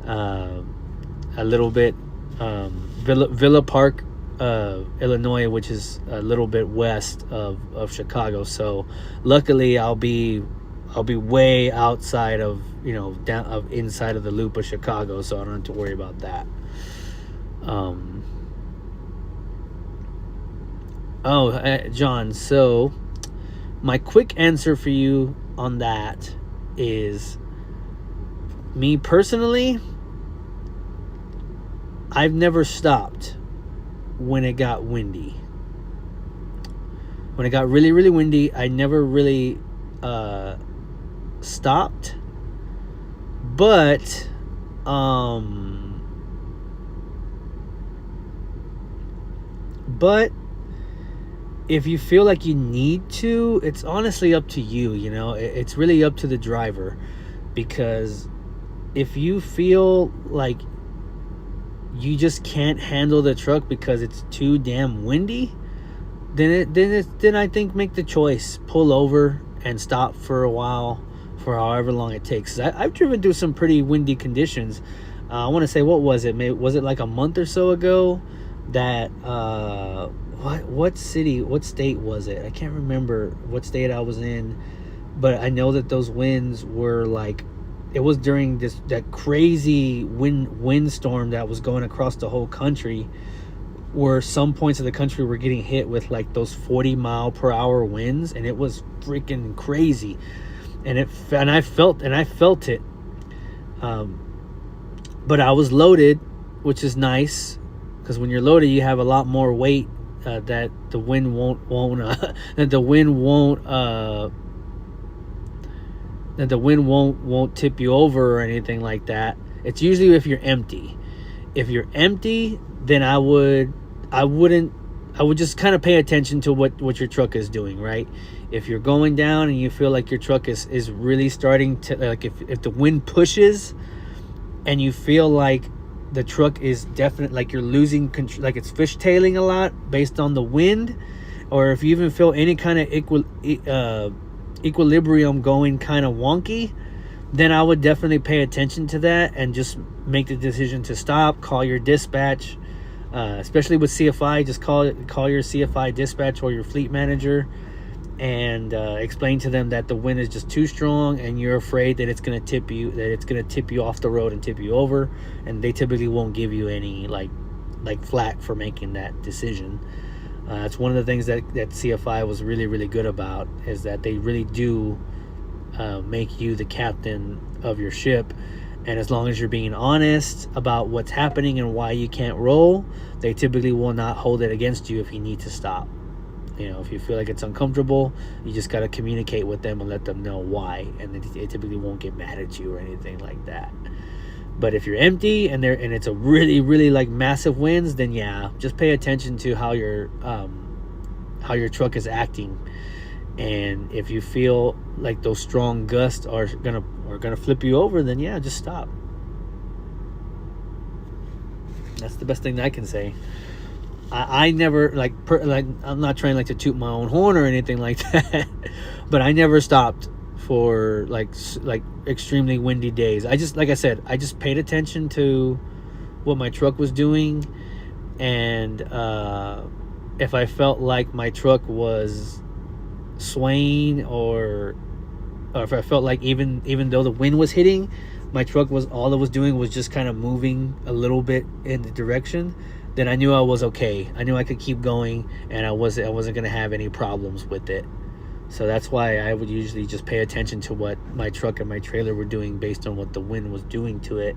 A little bit Villa Park, Illinois, which is a little bit west of Chicago. So luckily I'll be way outside of inside of the loop of Chicago, so I don't have to worry about that. John, so my quick answer for you on that is, me personally, I've never stopped when it got windy. When it got really, really windy, I never really stopped. But if you feel like you need to, it's honestly up to you. It's really up to the driver, because if you feel like you just can't handle the truck because it's too damn windy, then I think make the choice, pull over and stop for a while, for however long it takes. I've driven through some pretty windy conditions. I want to say, what was it? Was it like a month or so ago that what state was it? I can't remember what state I was in, but I know that those winds were like, it was during that crazy windstorm that was going across the whole country, where some points of the country were getting hit with like those 40 mile per hour winds, and it was freaking crazy. And I felt it. But I was loaded, which is nice, because when you're loaded, you have a lot more weight that the wind won't tip you over or anything like that. It's usually if you're empty. If you're empty, then I would just kind of pay attention to what your truck is doing, right? If you're going down and you feel like your truck is really starting to, like, if the wind pushes and you feel like the truck is definitely, like, you're losing control, like it's fishtailing a lot based on the wind, or if you even feel any kind of equilibrium going kind of wonky, then I would definitely pay attention to that and just make the decision to stop, call your dispatch, especially with CFI. Just call your CFI dispatch or your fleet manager, and explain to them that the wind is just too strong and you're afraid that it's going to tip you off the road and tip you over, and they typically won't give you any like flack for making that decision. It's one of the things that CFI was really, really good about, is that they really do make you the captain of your ship. And as long as you're being honest about what's happening and why you can't roll, they typically will not hold it against you if you need to stop. If you feel like it's uncomfortable, you just got to communicate with them and let them know why, and they typically won't get mad at you or anything like that. But if you're empty and it's a really, really like massive winds, then yeah, just pay attention to how your truck is acting. And if you feel like those strong gusts are gonna flip you over, then yeah, just stop. That's the best thing that I can say. I never I'm not trying to toot my own horn or anything like that, but I never stopped for like extremely windy days. I just, like I said, I just paid attention to what my truck was doing, and if I felt like my truck was swaying, or if I felt like even though the wind was hitting, my truck was, all it was doing was just kind of moving a little bit in the direction, then I knew I was okay. I knew I could keep going, and I wasn't going to have any problems with it. So that's why I would usually just pay attention to what my truck and my trailer were doing based on what the wind was doing to it,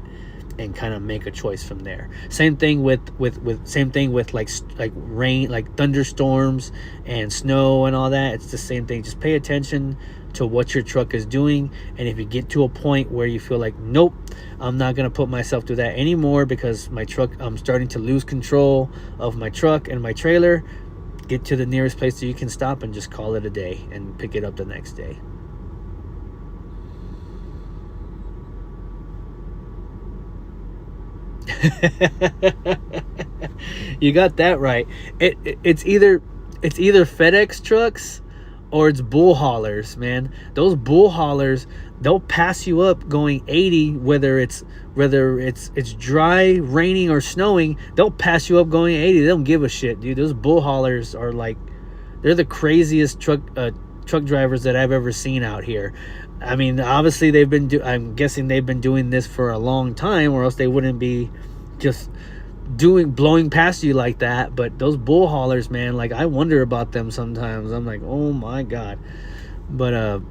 and kind of make a choice from there. Same thing with like rain, like thunderstorms and snow and all that. It's the same thing. Just pay attention to what your truck is doing, and if you get to a point where you feel like, nope, I'm not gonna put myself through that anymore because my truck, I'm starting to lose control of my truck and my trailer, get to the nearest place that you can stop and just call it a day and pick it up the next day. You got that right. It's either FedEx trucks or it's bull haulers, man. Those bull haulers, they'll pass you up going 80, whether it's dry, raining, or snowing. They'll pass you up going 80. They don't give a shit, dude. Those bull haulers are like, they're the craziest truck drivers that I've ever seen out here. I mean, obviously I'm guessing they've been doing this for a long time, or else they wouldn't be just blowing past you like that. But those bull haulers, man, like, I wonder about them sometimes. I'm like, oh my god. But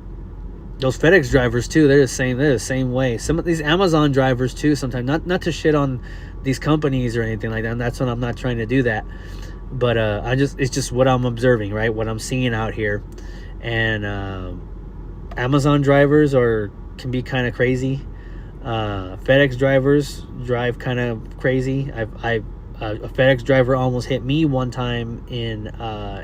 those FedEx drivers too, they're the same way. Some of these Amazon drivers too, sometimes, not to shit on these companies or anything like that, and that's what I'm not trying to do that, but it's just what I'm observing, right? What I'm seeing out here. And Amazon drivers can be kind of crazy. FedEx drivers drive kind of crazy. A FedEx driver almost hit me one time in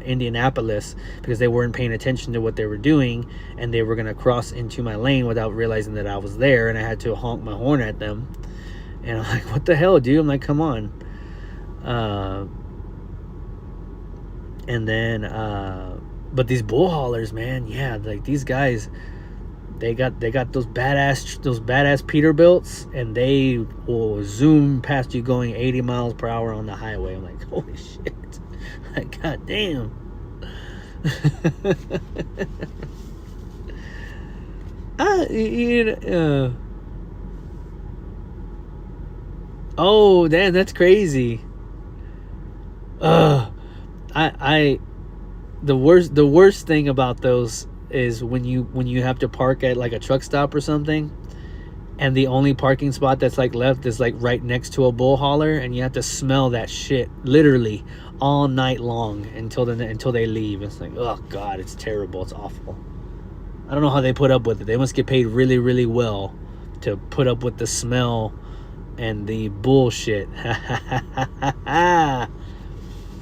Indianapolis because they weren't paying attention to what they were doing, and they were going to cross into my lane without realizing that I was there, and I had to honk my horn at them. And I'm like, what the hell, dude? I'm like, come on. And then but these bull haulers, man, yeah, like these guys, they got those badass Peterbilts, and they will zoom past you going 80 miles per hour on the highway. I'm like, holy shit. Like, god damn. Oh, damn, that's crazy. The worst thing about those is when you have to park at like a truck stop or something, and the only parking spot that's like left is like right next to a bull hauler, and you have to smell that shit literally all night long until they leave. It's like, oh god, it's terrible. It's awful. I don't know how they put up with it. They must get paid really, really well to put up with the smell and the bullshit.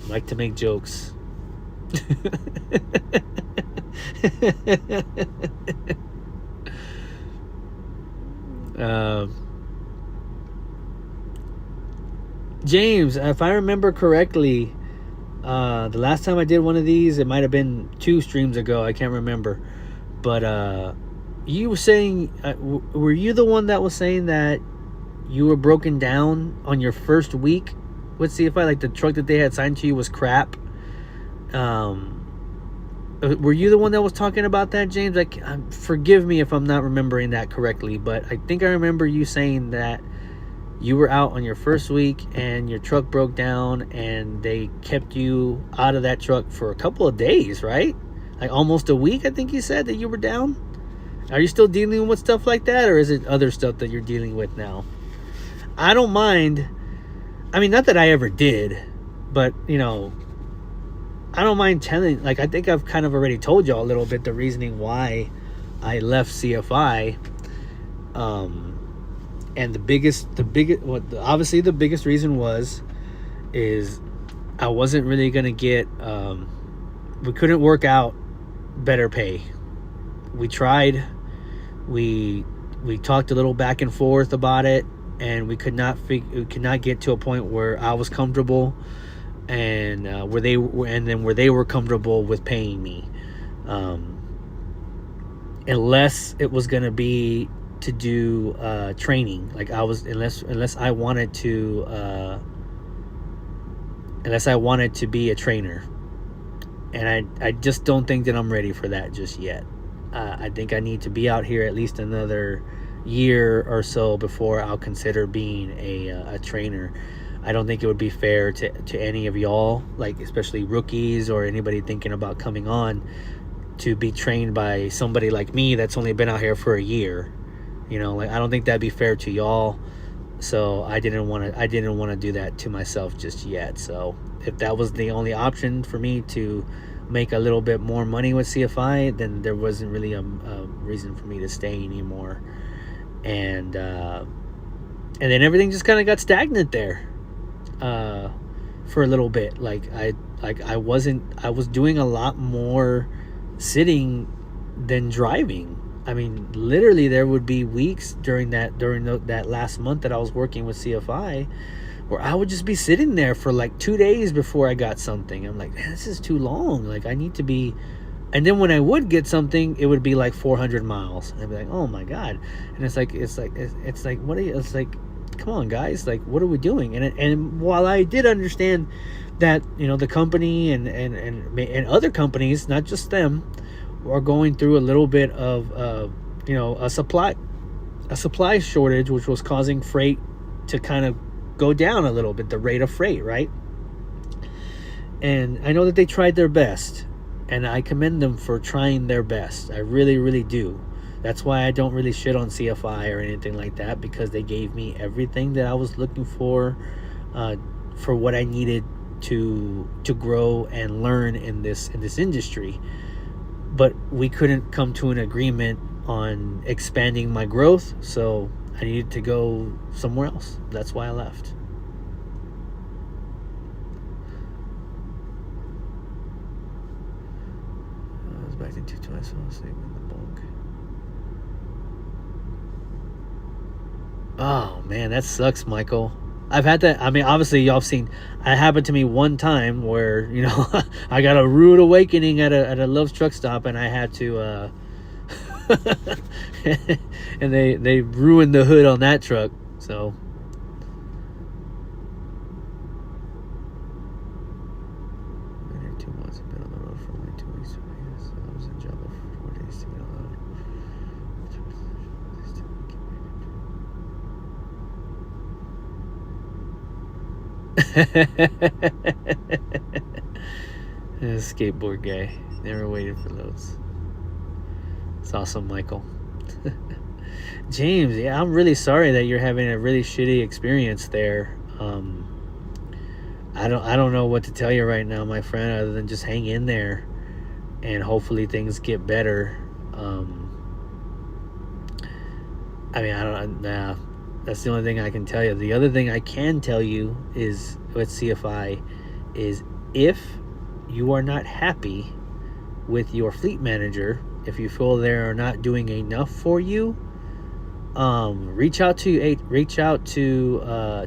Like to make jokes. James, if I remember correctly, the last time I did one of these, it might have been 2 streams ago, I can't remember, but you were saying, were you the one that was saying that you were broken down on your first week with CFI, like the truck that they had signed to you was crap? Were you the one that was talking about that, James? Like, forgive me if I'm not remembering that correctly, but I think I remember you saying that you were out on your first week and your truck broke down and they kept you out of that truck for a couple of days, right? Like almost a week, I think you said that you were down. Are you still dealing with stuff like that, or is it other stuff that you're dealing with now? I don't mind. I mean, not that I ever did, but, you know, I don't mind telling. Like, I think I've kind of already told y'all a little bit the reasoning why I left CFI. And obviously the biggest reason is I wasn't really gonna get. We couldn't work out better pay. We tried. We talked a little back and forth about it, and we could not get to a point where I was comfortable, and where they were comfortable with paying me, unless it was gonna be to do training. Like unless I wanted to be a trainer, and I just don't think that I'm ready for that just yet. I think I need to be out here at least another year or so before I'll consider being a trainer. I don't think it would be fair to any of y'all, like especially rookies or anybody thinking about coming on, to be trained by somebody like me that's only been out here for a year. You know, like, I don't think that'd be fair to y'all. So I didn't want to do that to myself just yet. So if that was the only option for me to make a little bit more money with CFI, then there wasn't really a reason for me to stay anymore. And then everything just kind of got stagnant there for a little bit. I was doing a lot more sitting than driving. I mean, literally there would be weeks during that last month that I was working with CFI where I would just be sitting there for like 2 days before I got something. I'm like, man, this is too long. Like, I need to be. And then when I would get something, it would be like 400 miles. And I'd be like, oh my God. And it's like, what are you, it's like, come on guys, like, what are we doing? And while I did understand that, you know, the company and other companies, not just them, are going through a little bit of you know, a supply shortage, which was causing freight to kind of go down a little bit, the rate of freight, right? And I know that they tried their best, and I commend them for trying their best. I really, really do. That's why I don't really shit on CFI or anything like that, because they gave me everything that I was looking for what I needed to grow and learn in this industry. But we couldn't come to an agreement on expanding my growth, so I needed to go somewhere else. That's why I left. I was back in 2 I fell asleep in the bunk. Oh man, that sucks, Michael. I've had that. I mean, obviously y'all have seen, it happened to me one time where, you know, I got a rude awakening at a Love's truck stop, and I had to and they ruined the hood on that truck. So been here 2 months. I've been on the road for only 2 weeks. So I was in Java for 4 days to get allowed. Skateboard guy, never waited for those. It's awesome, Michael. James, yeah, I'm really sorry that you're having a really shitty experience there. I don't know what to tell you right now, my friend, other than just hang in there and hopefully things get better. I mean, that's the only thing I can tell you. The other thing I can tell you is with CFI is, if you are not happy with your fleet manager, if you feel they're not doing enough for you, reach out to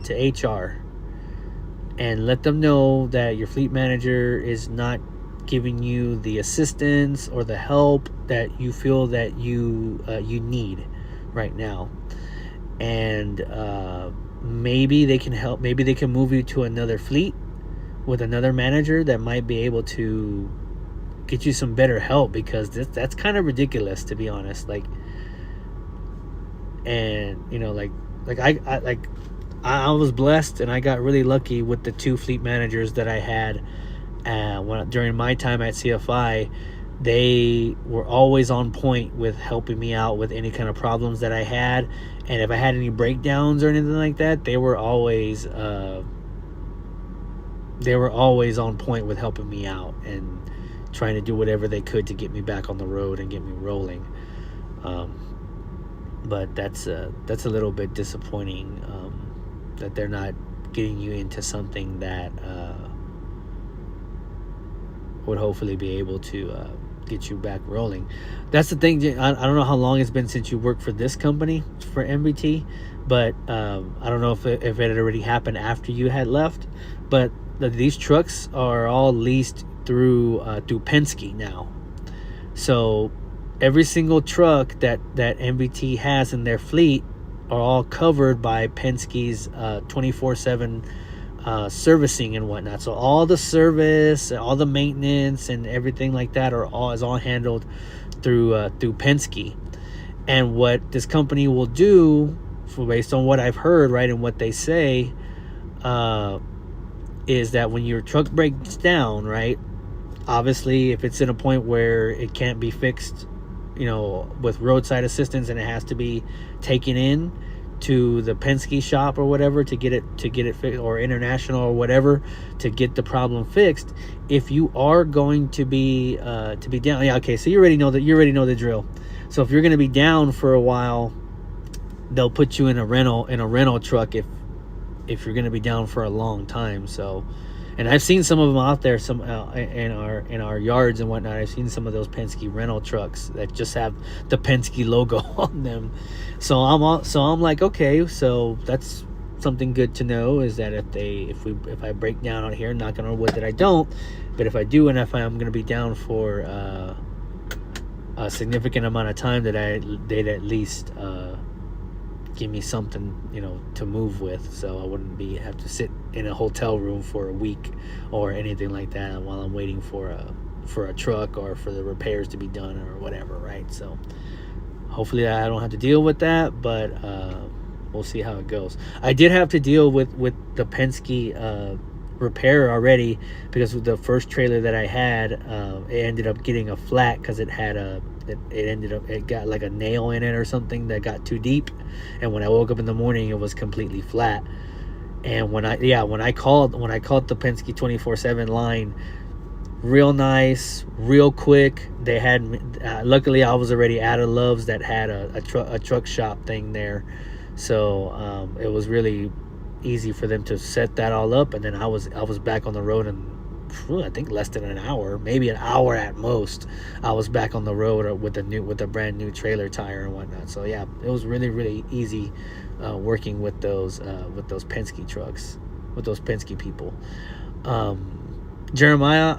HR and let them know that your fleet manager is not giving you the assistance or the help that you feel that you need right now. And maybe they can help. Maybe they can move you to another fleet with another manager that might be able to get you some better help, because that's kind of ridiculous, to be honest. Like, and you know, I was blessed, and I got really lucky with the 2 fleet managers that I had during my time at CFI. They were always on point with helping me out with any kind of problems that I had, and if I had any breakdowns or anything like that, they were always on point with helping me out and trying to do whatever they could to get me back on the road and get me rolling. But that's a little bit disappointing, that they're not getting you into something that would hopefully be able to get you back rolling. That's the thing. I don't know how long it's been since you worked for this company, for MBT, but I don't know if it had already happened after you had left. But these trucks are all leased through Penske now. So every single truck that MBT has in their fleet are all covered by Penske's 24/7 servicing and whatnot. So all the service, all the maintenance, and everything like that is all handled through Penske. And what this company will do, based on what I've heard, right, and what they say, is that when your truck breaks down, right, obviously if it's in a point where it can't be fixed, you know, with roadside assistance, and it has to be taken in to the Penske shop or whatever to get it fixed, or International or whatever, to get the problem fixed. If you are going to be down, yeah, okay, so you already know the drill. So if you're going to be down for a while, they'll put you in a rental truck if you're going to be down for a long time. So, and I've seen some of them out there, some in our yards and whatnot. I've seen some of those Penske rental trucks that just have the Penske logo on them. So I'm like, okay, so that's something good to know, is that if I break down out here, knocking on wood that I don't, but if I do, and if I'm going to be down for a significant amount of time, that they'd at least give me something, you know, to move with, so I wouldn't have to sit in a hotel room for a week or anything like that while I'm waiting for a truck or for the repairs to be done or whatever, right? So hopefully I don't have to deal with that, but we'll see how it goes. I did have to deal with the Penske repair already, because with the first trailer that I had, it ended up getting a flat because it got like a nail in it or something that got too deep, and when I woke up in the morning, it was completely flat. And when I called the Penske 24/7 line, real nice, real quick. They had luckily I was already out of Love's that had a truck shop thing there, so it was really easy for them to set that all up, and then I was back on the road in, I think, less than an hour, maybe an hour at most. I was back on the road with a brand new trailer tire and whatnot. So yeah, it was really, really easy working with those Penske trucks, with those Penske people. Jeremiah,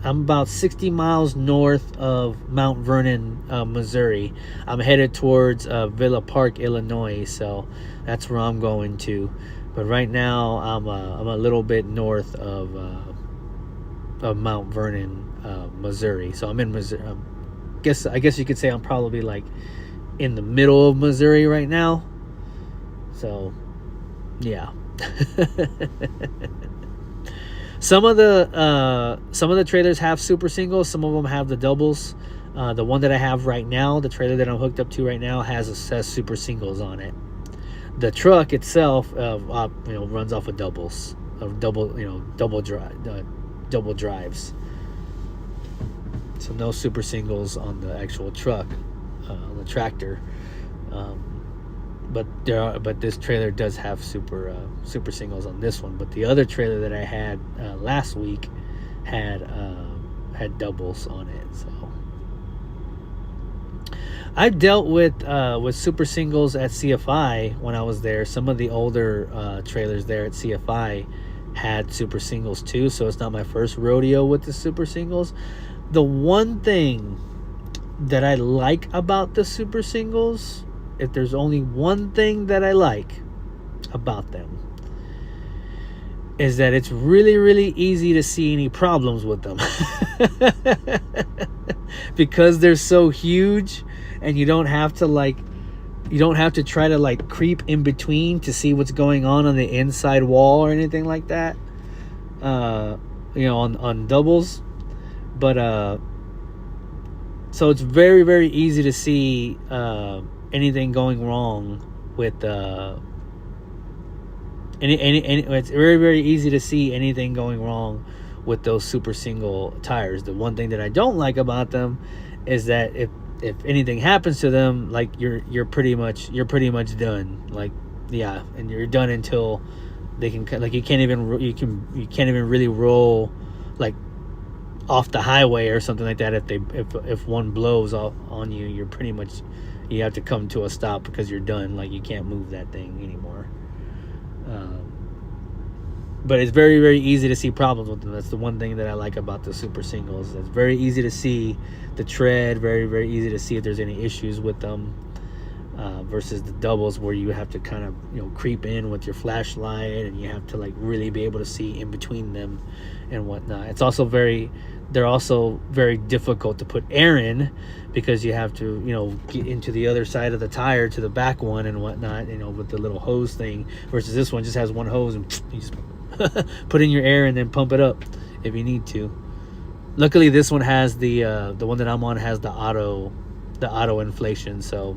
I'm about 60 miles north of Mount Vernon, Missouri. I'm headed towards Villa Park, Illinois, so that's where I'm going to. But right now, I'm a little bit north of Mount Vernon, Missouri. So I'm in Missouri. I guess you could say I'm probably like in the middle of Missouri right now. So, yeah. Some of the trailers have super singles. Some of them have the doubles. The one that I have right now, the trailer that I'm hooked up to right now, has super singles on it. The truck itself, runs off of doubles, double drives. So no super singles on the actual truck, on the tractor. But this trailer does have super singles on this one. But the other trailer that I had last week had doubles on it. So I've dealt with super singles at CFI when I was there. Some of the older trailers there at CFI had super singles too. So it's not my first rodeo with the super singles. The one thing that I like about the super singles, if there's only one thing that I like about them, is that it's really, really easy to see any problems with them. Because they're so huge, and you don't have to try to like creep in between to see what's going on the inside wall or anything like that. On doubles. But so it's very, very easy to see anything going wrong with it's very, very easy to see anything going wrong with those super single tires. The one thing that I don't like about them is that if anything happens to them, like you're pretty much done. Like, yeah, and you're done until they can, like, you can't even really roll like off the highway or something like that. If one blows off on you, you have to come to a stop because you're done. Like, you can't move that thing anymore. But it's very, very easy to see problems with them. That's the one thing that I like about the super singles. It's very easy to see the tread, very, very easy to see if there's any issues with them, versus the doubles where you have to kind of, creep in with your flashlight, and you have to like really be able to see in between them and whatnot. They're also very difficult to put air in, because you have to, get into the other side of the tire to the back one and whatnot, with the little hose thing, versus this one just has one hose and you just put in your air and then pump it up if you need to. Luckily, this one has the one that I'm on has the auto inflation, so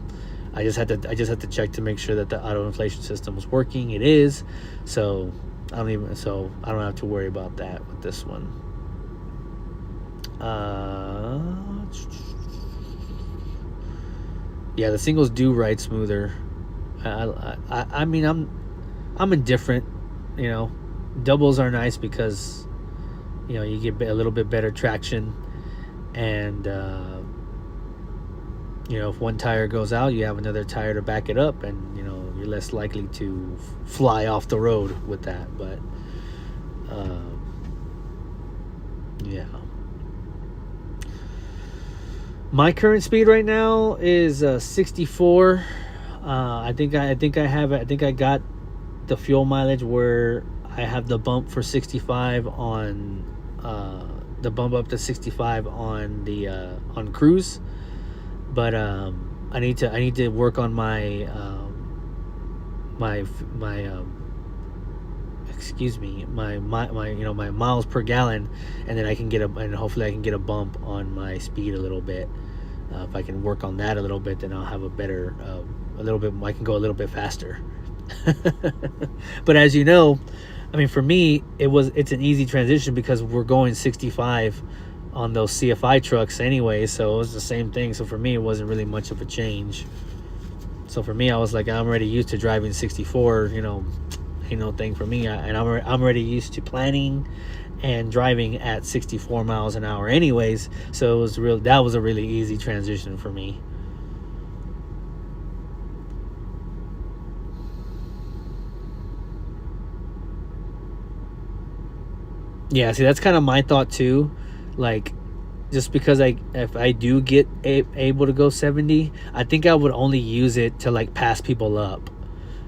I just had to check to make sure that the auto inflation system was working. It is, so I don't have to worry about that with this one. Yeah, the singles do ride smoother. I mean, I'm indifferent. Doubles are nice because you get a little bit better traction, and if one tire goes out, you have another tire to back it up, and you're less likely to fly off the road with that. But yeah, my current speed right now is 64. I think I got the fuel mileage where I have the bump for 65 on the bump up to 65 on the on cruise. But I need to work on my my miles per gallon, and then hopefully I can get a bump on my speed a little bit. If I can work on that a little bit, then I'll have a better I can go a little bit faster. But as you know, I mean, for me, it's an easy transition because we're going 65 on those CFI trucks anyway, so it was the same thing. So for me, it wasn't really much of a change. So for me, I was like, I'm already used to driving 64. Ain't no thing for me. And I'm already used to planning and driving at 64 miles an hour anyways. So that was a really easy transition for me. Yeah, see, that's kind of my thought too. Like, just because if I do get able to go 70, I think I would only use it to like pass people up.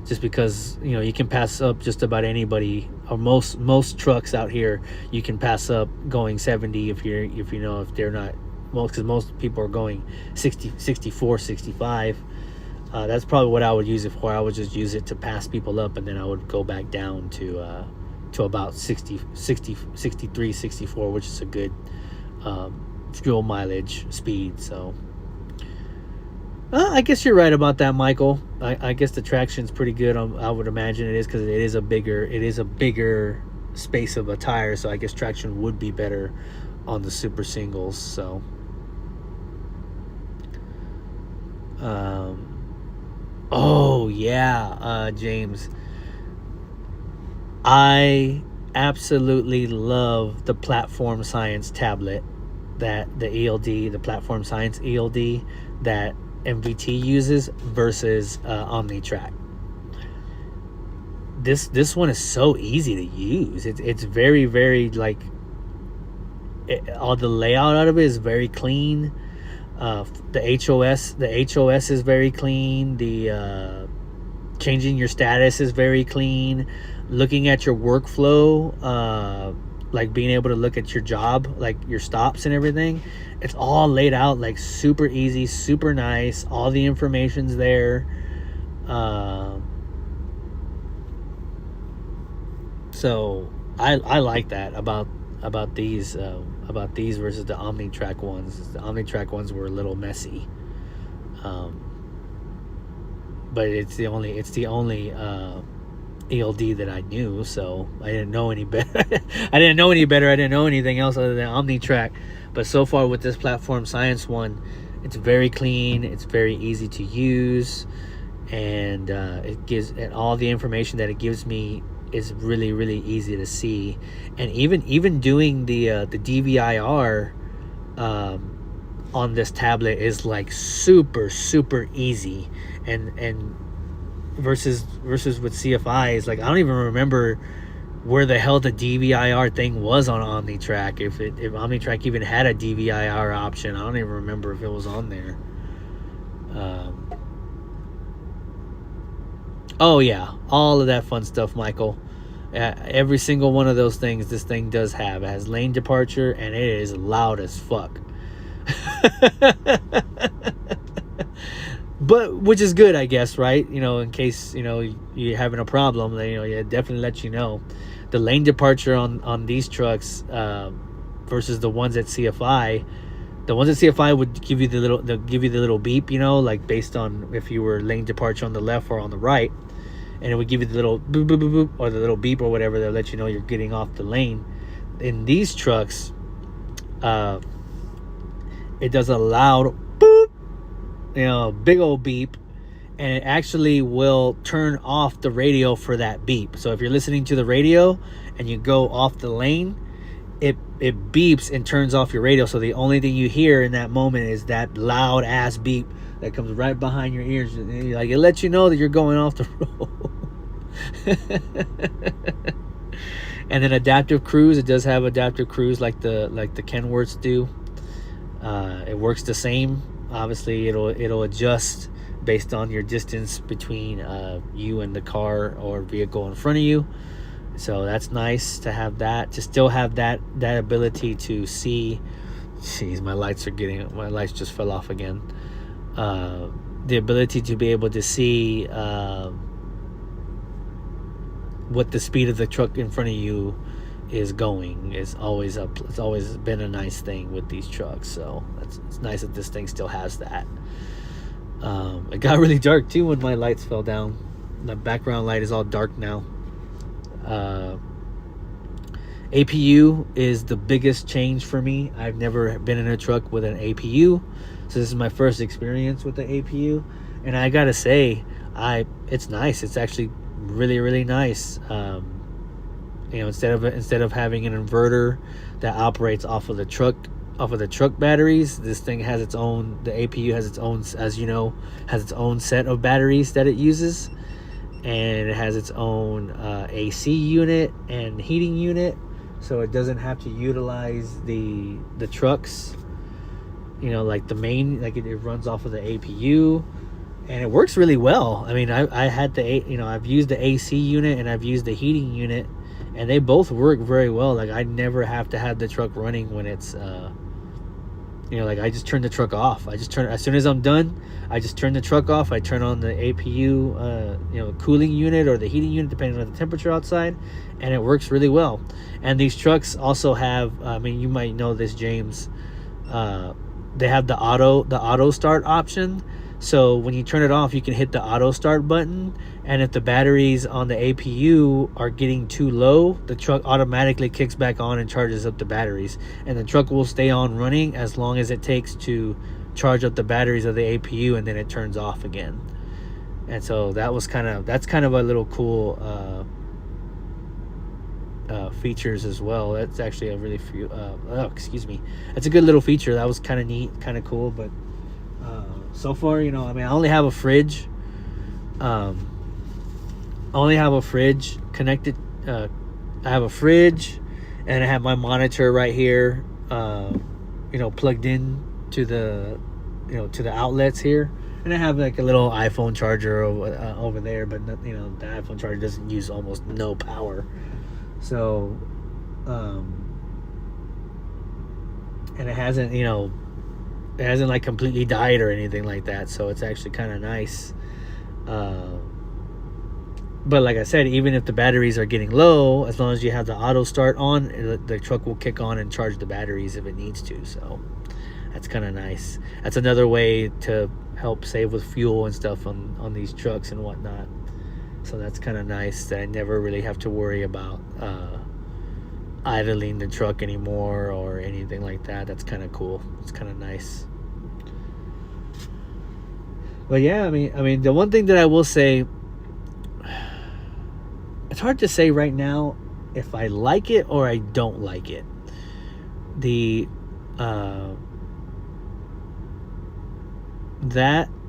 Just because you can pass up just about anybody, or most trucks out here you can pass up going 70 if they're not because most people are going 60, 64, 65. That's probably what I would use it for. I would just use it to pass people up, and then I would go back down to about 60, 63, 64, which is a good fuel mileage speed. So I guess you're right about that, Michael. I guess the traction's pretty good. I would imagine it is, because it is a bigger space of a tire, so I guess traction would be better on the super singles. So oh yeah, James, I absolutely love the Platform Science tablet, that the Platform Science ELD that MVT uses versus OmniTrack. This one is so easy to use. It's very, very all the layout out of it is very clean. The HOS is very clean. The changing your status is very clean. Looking at your workflow, like being able to look at your job, like your stops and everything, it's all laid out like super easy, super nice. All the information's there. So I like that about these versus the OmniTrack ones. The OmniTrack ones were a little messy, but it's the only ELD that I knew, so I didn't know any better. I didn't know anything else other than OmniTrack. But so far with this Platform Science one, it's very clean, it's very easy to use, and it gives, and all the information that it gives me is really, really easy to see. And even doing the DVIR on this tablet is like super, super easy, and versus with CFI is like, I don't even remember where the hell the DVIR thing was on OmniTrack. If OmniTrack even had a DVIR option, I don't even remember if it was on there. Oh yeah, all of that fun stuff, Michael. Every single one of those things this thing does have. It has lane departure, and it is loud as fuck. But which is good, I guess, right? You know, in case, you know, you're having a problem, you know, it definitely lets you know. The lane departure on these trucks versus the ones at CFI. The ones at CFI would give you the little beep, you know, like based on if you were lane departure on the left or on the right, and it would give you the little boop boop boop boop, or the little beep or whatever that let you know you're getting off the lane. In these trucks, it does a loud boop, you know, big old beep, and it actually will turn off the radio for that beep. So if you're listening to the radio and you go off the lane, it beeps and turns off your radio. So the only thing you hear in that moment is that loud ass beep that comes right behind your ears. Like, it lets you know that you're going off the road. And then adaptive cruise, it does have adaptive cruise like the Kenworths do. It works the same. Obviously, it'll adjust based on your distance between you and the car or vehicle in front of you. So that's nice to have that, to still have that ability to see. Jeez, my lights just fell off again. The ability to be able to see what the speed of the truck in front of you is going is always it's always been a nice thing with these trucks. So it's nice that this thing still has that. It got really dark too when my lights fell down. The background light is all dark now. APU is the biggest change for me. I've never been in a truck with an APU, so this is my first experience with the APU, and I gotta say, it's nice. It's actually really, really nice. You know, instead of having an inverter that operates off of the truck batteries, this thing has its own. The APU has its own, as you know, has its own set of batteries that it uses, and it has its own AC unit and heating unit, so it doesn't have to utilize the trucks. You know, like the main, like it runs off of the APU, and it works really well. I mean, I had I've used the AC unit and I've used the heating unit, and they both work very well. Like, I never have to have the truck running when it's like, I just turn the truck off. As soon as I'm done, I just turn the truck off. I turn on the APU cooling unit or the heating unit, depending on the temperature outside, and it works really well. And these trucks also have, you might know this, James, they have the auto start option. So when you turn it off, you can hit the auto start button, and if the batteries on the APU are getting too low, the truck automatically kicks back on and charges up the batteries, and the truck will stay on running as long as it takes to charge up the batteries of the APU, and then it turns off again. And so that's kind of a little cool features as well. That's actually a really that's a good little feature. That was kind of neat, kind of cool. But so far, I only have a fridge. I only have a fridge connected. I have a fridge, and I have my monitor right here, plugged in to the, to the outlets here. And I have like a little iPhone charger over there, but you know, the iPhone charger doesn't use almost no power. So, and it hasn't, you know, it hasn't like completely died or anything like that. So it's actually kind of nice. But like I said, even if the batteries are getting low, as long as you have the auto start on, the truck will kick on and charge the batteries if it needs to. So that's kind of nice. That's another way to help save with fuel and stuff on these trucks and whatnot. So that's kind of nice that I never really have to worry about idling the truck anymore or anything like that. That's kind of cool. It's kind of nice. But yeah, I mean, the one thing that I will say, it's hard to say right now if I like it or I don't like it. The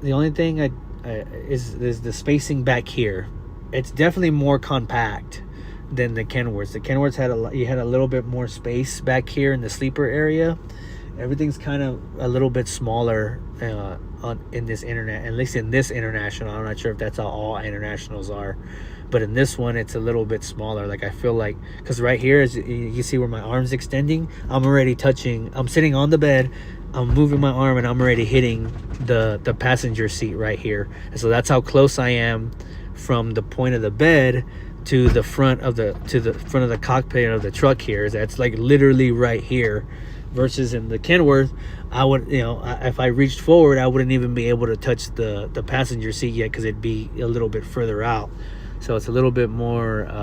only thing is the spacing back here. It's definitely more compact than the Kenworths. The Kenworths had a little bit more space back here in the sleeper area. Everything's kind of a little bit smaller in this internet, at least in this International. I'm not sure if that's how all Internationals are, but in this one it's a little bit smaller. Like I feel like, because right here, as you see where my arm's extending, I'm sitting on the bed, I'm moving my arm, and I'm already hitting the passenger seat right here. And so that's how close I am from the point of the bed to the front of the cockpit of the truck here. That's like literally right here. Versus in the Kenworth, I would, you know, if I reached forward, I wouldn't even be able to touch the passenger seat yet, because it'd be a little bit further out. So it's a little bit more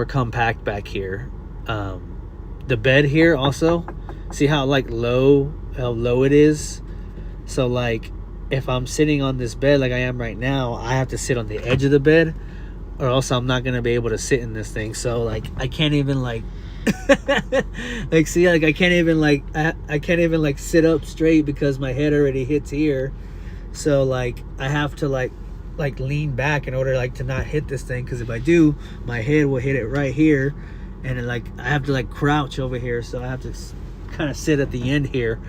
compact back here. The bed here also, see how low it is. So like if I'm sitting on this bed like I am right now, I have to sit on the edge of the bed, or else I'm not gonna be able to sit in this thing. So like I can't even like like see, like I can't even like sit up straight because my head already hits here. So like I have to like lean back in order like to not hit this thing, because if I do, my head will hit it right here, and then like I have to like crouch over here. So I have to kind of sit at the end here.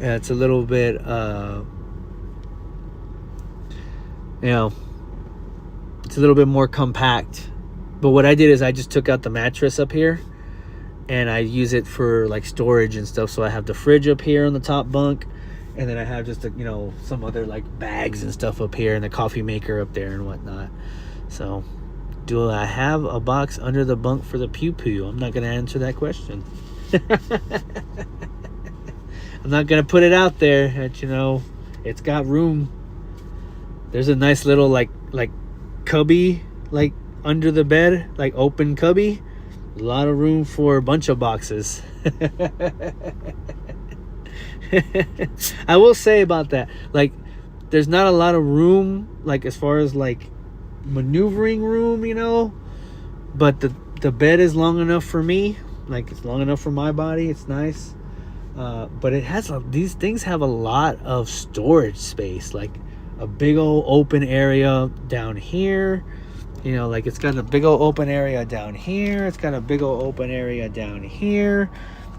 And it's a little bit you know, it's a little bit more compact. But what I did is I just took out the mattress up here, and I use it for like storage and stuff. So I have the fridge up here on the top bunk, and then I have just you know, some other like bags and stuff up here, and the coffee maker up there and whatnot. So do I have a box under the bunk for the pew pew? I'm not going to answer that question. I'm not going to put it out there, but you know, it's got room. There's a nice little like cubby like under the bed, like open cubby. A lot of room for a bunch of boxes. I will say about that, like there's not a lot of room, like as far as like maneuvering room, you know, but the bed is long enough for me. Like it's long enough for my body. It's nice. But it has these things have a lot of storage space, like a big old open area down here. You know, like it's got a big old open area down here. It's got a big old open area down here.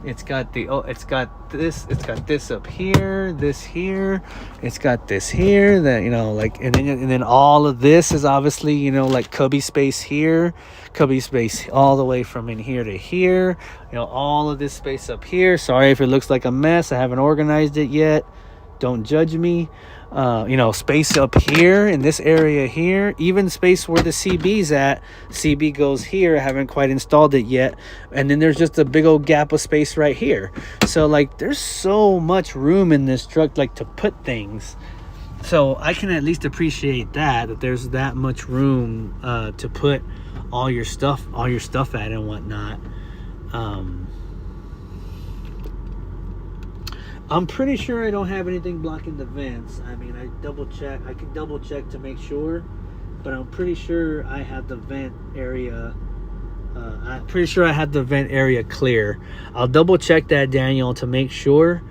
It's got this up here, this here. It's got this here, that, you know, like, and then all of this is obviously, you know, like cubby space here, cubby space all the way from in here to here. You know, all of this space up here. Sorry if it looks like a mess. I haven't organized it yet. Don't judge me. You know, space up here in this area here, even space where the CB's at. CB goes here. I haven't quite installed it yet. And then there's just a big old gap of space right here. So like there's so much room in this truck, like to put things. So I can at least appreciate that there's that much room to put all your stuff at and whatnot. I'm pretty sure I don't have anything blocking the vents. I mean, I can double check to make sure, but I'm pretty sure I have the vent area. I'm pretty sure I have the vent area clear. I'll double check that, Daniel, to make sure,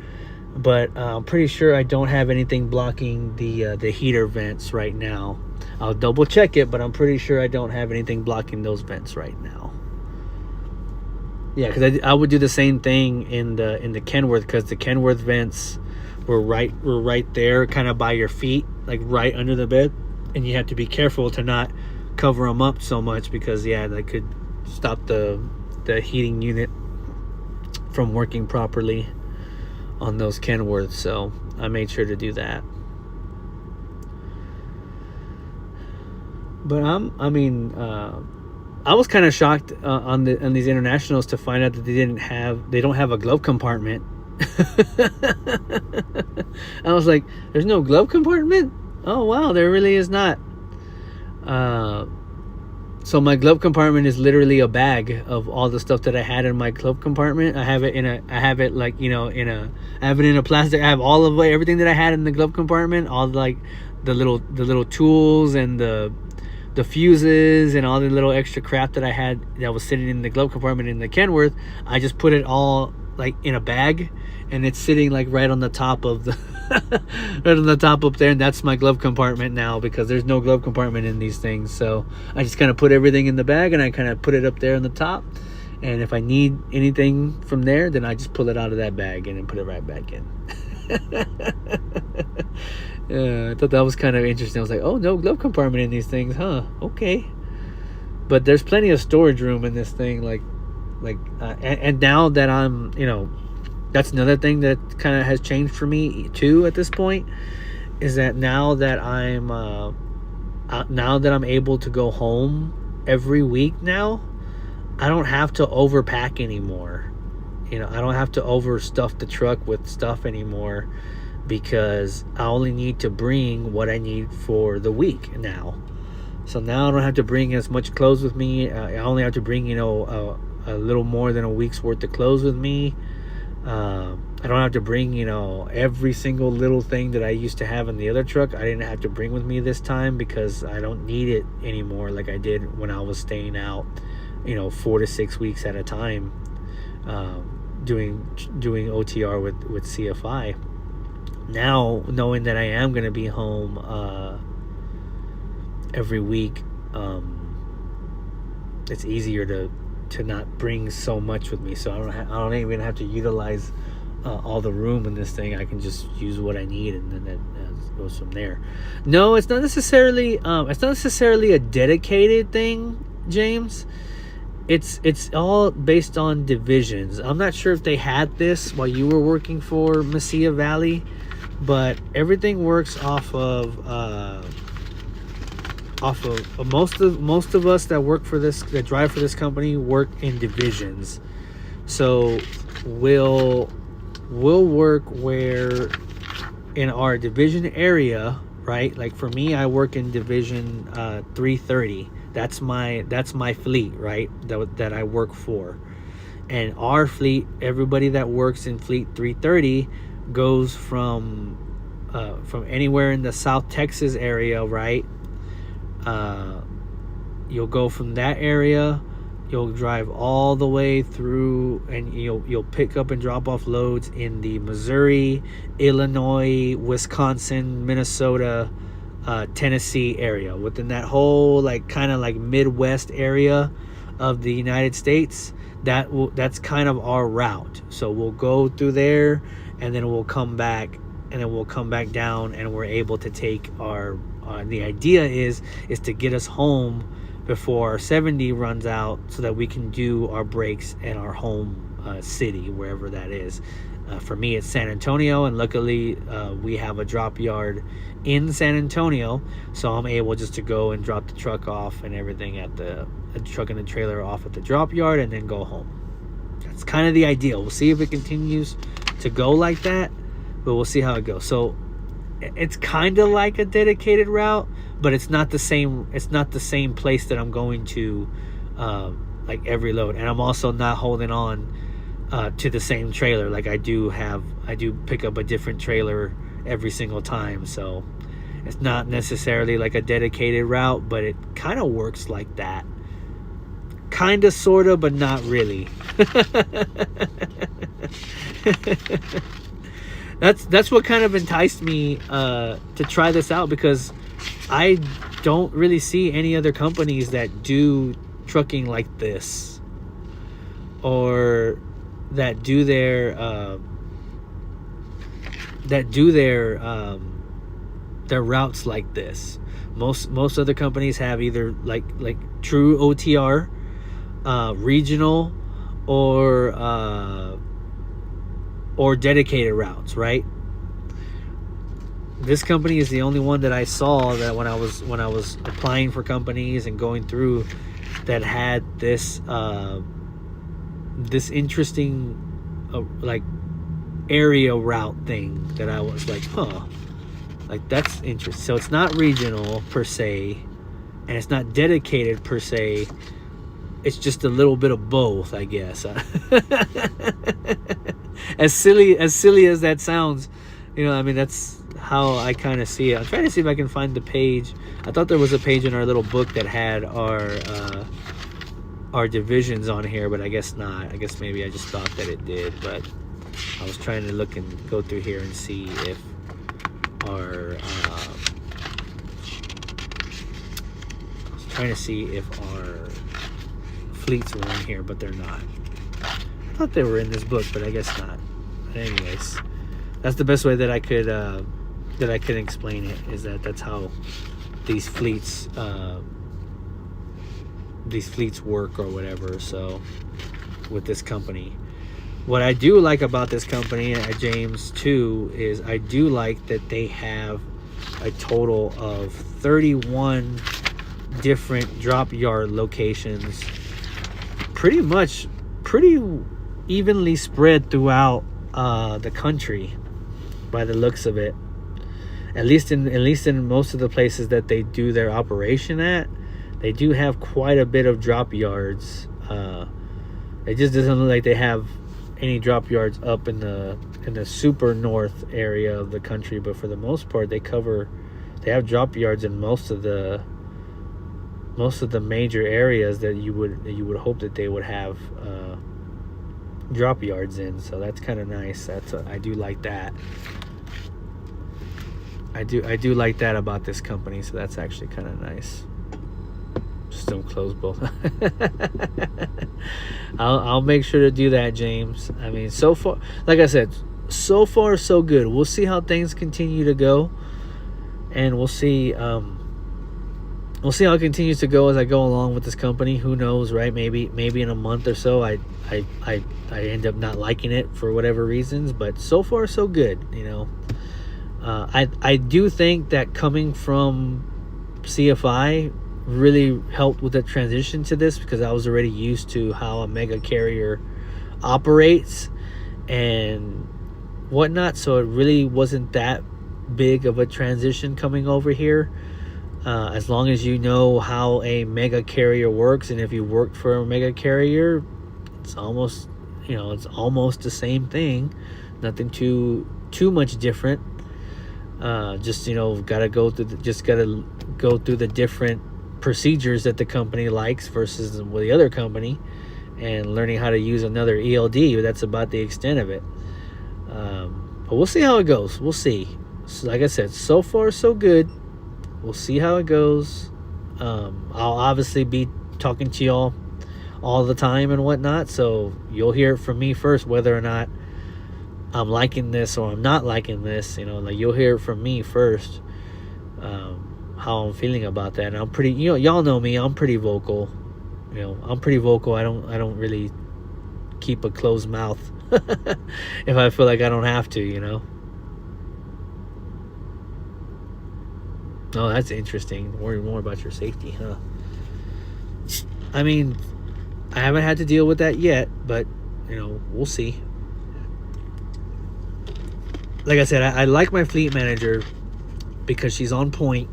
but I'm pretty sure I don't have anything blocking the heater vents right now. I'll double check it, but I'm pretty sure I don't have anything blocking those vents right now. Yeah, because I would do the same thing in the Kenworth, because the Kenworth vents were right there, kind of by your feet, like right under the bed, and you had to be careful to not cover them up so much, because that could stop the heating unit from working properly on those Kenworths. So I made sure to do that. But I was kind of shocked on these internationals to find out that they don't have a glove compartment. I was like, there's no glove compartment? Oh wow, there really is not. So my glove compartment is literally a bag of all the stuff that I had in my glove compartment. I have it in a plastic. I have everything that I had in the glove compartment, all like the little tools and the fuses and all the little extra crap that I had that was sitting in the glove compartment in the Kenworth. I just put it all like in a bag, and it's sitting like right on the top of the right on the top up there, and that's my glove compartment now, because there's no glove compartment in these things. So I just kind of put everything in the bag, and I kind of put it up there on the top, and if I need anything from there, then I just pull it out of that bag and then put it right back in. I thought that was kind of interesting. I was like, oh, no glove compartment in these things, huh? Okay. But there's plenty of storage room in this thing, and now that I'm, that's another thing that kind of has changed for me too at this point, is that now that I'm able to go home every week now, I don't have to overpack anymore. I don't have to overstuff the truck with stuff anymore, because I only need to bring what I need for the week now. So now I don't have to bring as much clothes with me. I only have to bring, a little more than a week's worth of clothes with me. I don't have to bring, every single little thing that I used to have in the other truck. I didn't have to bring with me this time, because I don't need it anymore like I did when I was staying out, 4 to 6 weeks at a time, doing OTR with CFI. Now, knowing that I am going to be home every week, it's easier to not bring so much with me. So I don't even have to utilize all the room in this thing. I can just use what I need, and then it goes from there. No, it's not necessarily a dedicated thing, James. It's all based on divisions. I'm not sure if they had this while you were working for Mesilla Valley, but everything works off of most of us that drive for this company work in divisions. So we'll work where in our division area, right? Like for me, I work in division 330. That's my fleet, right? That I work for. And our fleet, everybody that works in fleet 330 goes from anywhere in the South Texas area, right? You'll go from that area, you'll drive all the way through, and you'll pick up and drop off loads in the Missouri, Illinois, Wisconsin, Minnesota, Tennessee area, within that whole kind of Midwest area of the United States. That's kind of our route. So we'll go through there, and then we'll come back, and then we'll come back down, and we're able to take our the idea is to get us home before our 70 runs out, so that we can do our breaks in our home city, wherever that is. For me, it's San Antonio, and luckily we have a drop yard in San Antonio, so I'm able just to go and drop the truck off and everything at the truck and the trailer off at the drop yard, and then go home. That's kind of the ideal. We'll see if it continues to go like that, but we'll see how it goes. So it's kind of like a dedicated route, but it's not the same place that I'm going to every load. And I'm also not holding on to the same trailer. Like I do pick up a different trailer every single time. So it's not necessarily like a dedicated route, but it kind of works like that. Kind of, sort of, but not really. That's what kind of enticed me to try this out, because I don't really see any other companies that do trucking like this. or that do their routes like this. Most other companies have either like true OTR, regional, or dedicated routes, right? This company is the only one that I saw that when I was applying for companies and going through, that had this this interesting like area route thing that I was like, like that's interesting. So it's not regional per se, and it's not dedicated per se. It's just a little bit of both, I guess. As silly as that sounds, I mean, that's how I kind of see it. I'm trying to see if I can find the page. I thought there was a page in our little book that had our divisions on here, but I guess not. I guess maybe I just thought that it did, but I was trying to look and go through here and see if our fleets were in here, but they're not. I thought they were in this book, but I guess not. Anyways, that's the best way that I could explain it, is that's how these fleets work or whatever. So with this company, what I do like about this company at James too is I do like that they have a total of 31 different drop yard locations, pretty evenly spread throughout the country, by the looks of it. At least in most of the places that they do their operation at, they do have quite a bit of drop yards. It just doesn't look like they have any drop yards up in the super north area of the country, but for the most part they have drop yards in most of the major areas that you would hope that they would have drop yards in. So that's kind of nice. I do like that. I do like that about this company. So that's actually kind of nice. Just don't close both. I'll make sure to do that, James. I mean, so far, like I said, so far so good. We'll see how things continue to go, and we'll see how it continues to go as I go along with this company. Who knows, right? Maybe in a month or so I end up not liking it for whatever reasons, but so far so good. I do think that coming from CFI really helped with the transition to this, because I was already used to how a mega carrier operates and whatnot, so it really wasn't that big of a transition coming over here. As long as you know how a mega carrier works, and if you worked for a mega carrier, it's almost the same thing. Nothing too much different. Just gotta go through the different procedures that the company likes versus with the other company, and learning how to use another ELD. That's about the extent of it. But we'll see how it goes. We'll see. So, like I said, so far so good. We'll see how it goes. I'll obviously be talking to y'all all the time and whatnot, so you'll hear it from me first whether or not I'm liking this or I'm not liking this. You'll hear it from me first, how I'm feeling about that. And I'm pretty, y'all know me, I'm pretty vocal. I'm pretty vocal. I don't really keep a closed mouth if I feel like I don't have to. Oh, that's interesting. Worry more about your safety, huh? I mean, I haven't had to deal with that yet, but we'll see. Like I said, I like my fleet manager because she's on point,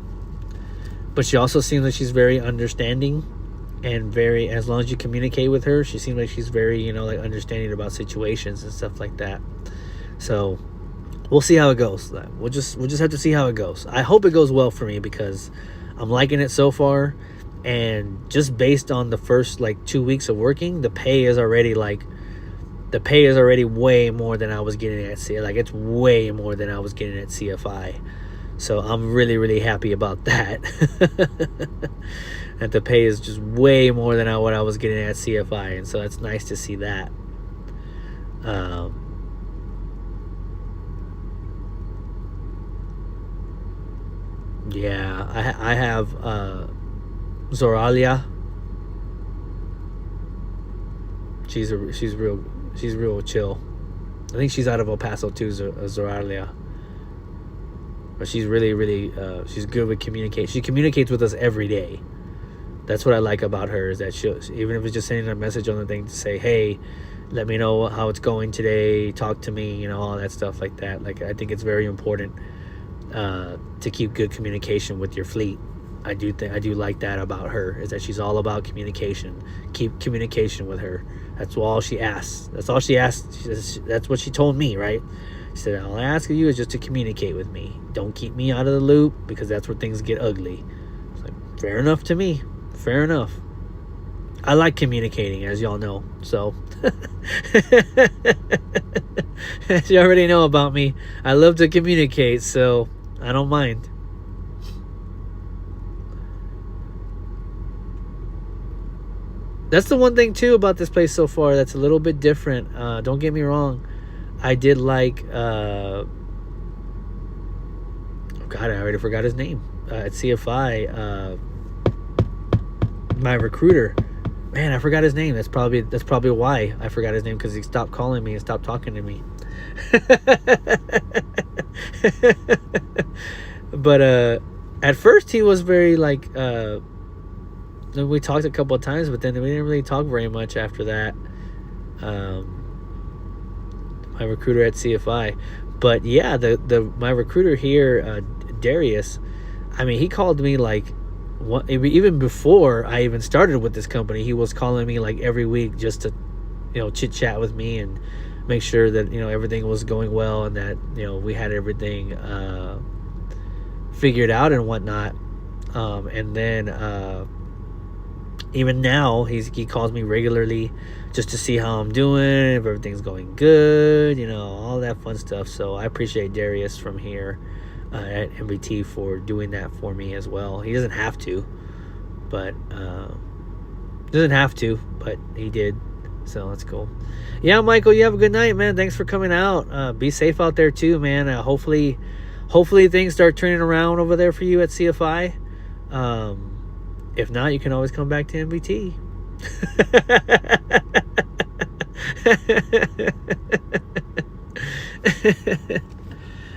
but she also seems like she's very understanding, and as long as you communicate with her, she seems like she's very, understanding about situations and stuff like that. So we'll see how it goes. We'll just have to see how it goes. I hope it goes well for me, because I'm liking it so far, and just based on the first 2 weeks of working, the pay is already way more than I was getting at CFI. It's way more than I was getting at CFI. So I'm really, really happy about that. That the pay is just way more than what I was getting at CFI, and so it's nice to see that. Yeah, I have Zoralia. She's real chill. I think she's out of El Paso too, Zoralia. But she's really she's good with communication. She communicates with us every day. That's what I like about her, is that even if it's just sending a message on the thing to say, hey, let me know how it's going today, talk to me, all that stuff like that. Like, I think it's very important to keep good communication with your fleet. I do like that about her, is that she's all about communication. Keep communication with her. That's all she asks. That's all she asks. That's what she told me, right? She said, all I ask of you is just to communicate with me. Don't keep me out of the loop, because that's where things get ugly. It's like, fair enough to me. Fair enough. I like communicating, as y'all know. So, as you already know about me, I love to communicate, so I don't mind. That's the one thing too about this place so far that's a little bit different. Don't get me wrong. I did like oh God, I already forgot his name. At CFI, my recruiter. Man, I forgot his name. That's probably why I forgot his name, because he stopped calling me and stopped talking to me. But at first he was very like we talked a couple of times, but then we didn't really talk very much after that. My recruiter at CFI. But yeah, my recruiter here, Darius, I mean, he called me like even before I even started with this company. He was calling me like every week just to chit chat with me and make sure that everything was going well, and that we had everything figured out and whatnot. And then even now he calls me regularly just to see how I'm doing, if everything's going good, all that fun stuff. So I appreciate Darius from here at MBT for doing that for me as well. He doesn't have to, but he did. So that's cool. Yeah, Michael, you have a good night, man. Thanks for coming out. Be safe out there too, man. Hopefully things start turning around over there for you at CFI. If not, you can always come back to MBT.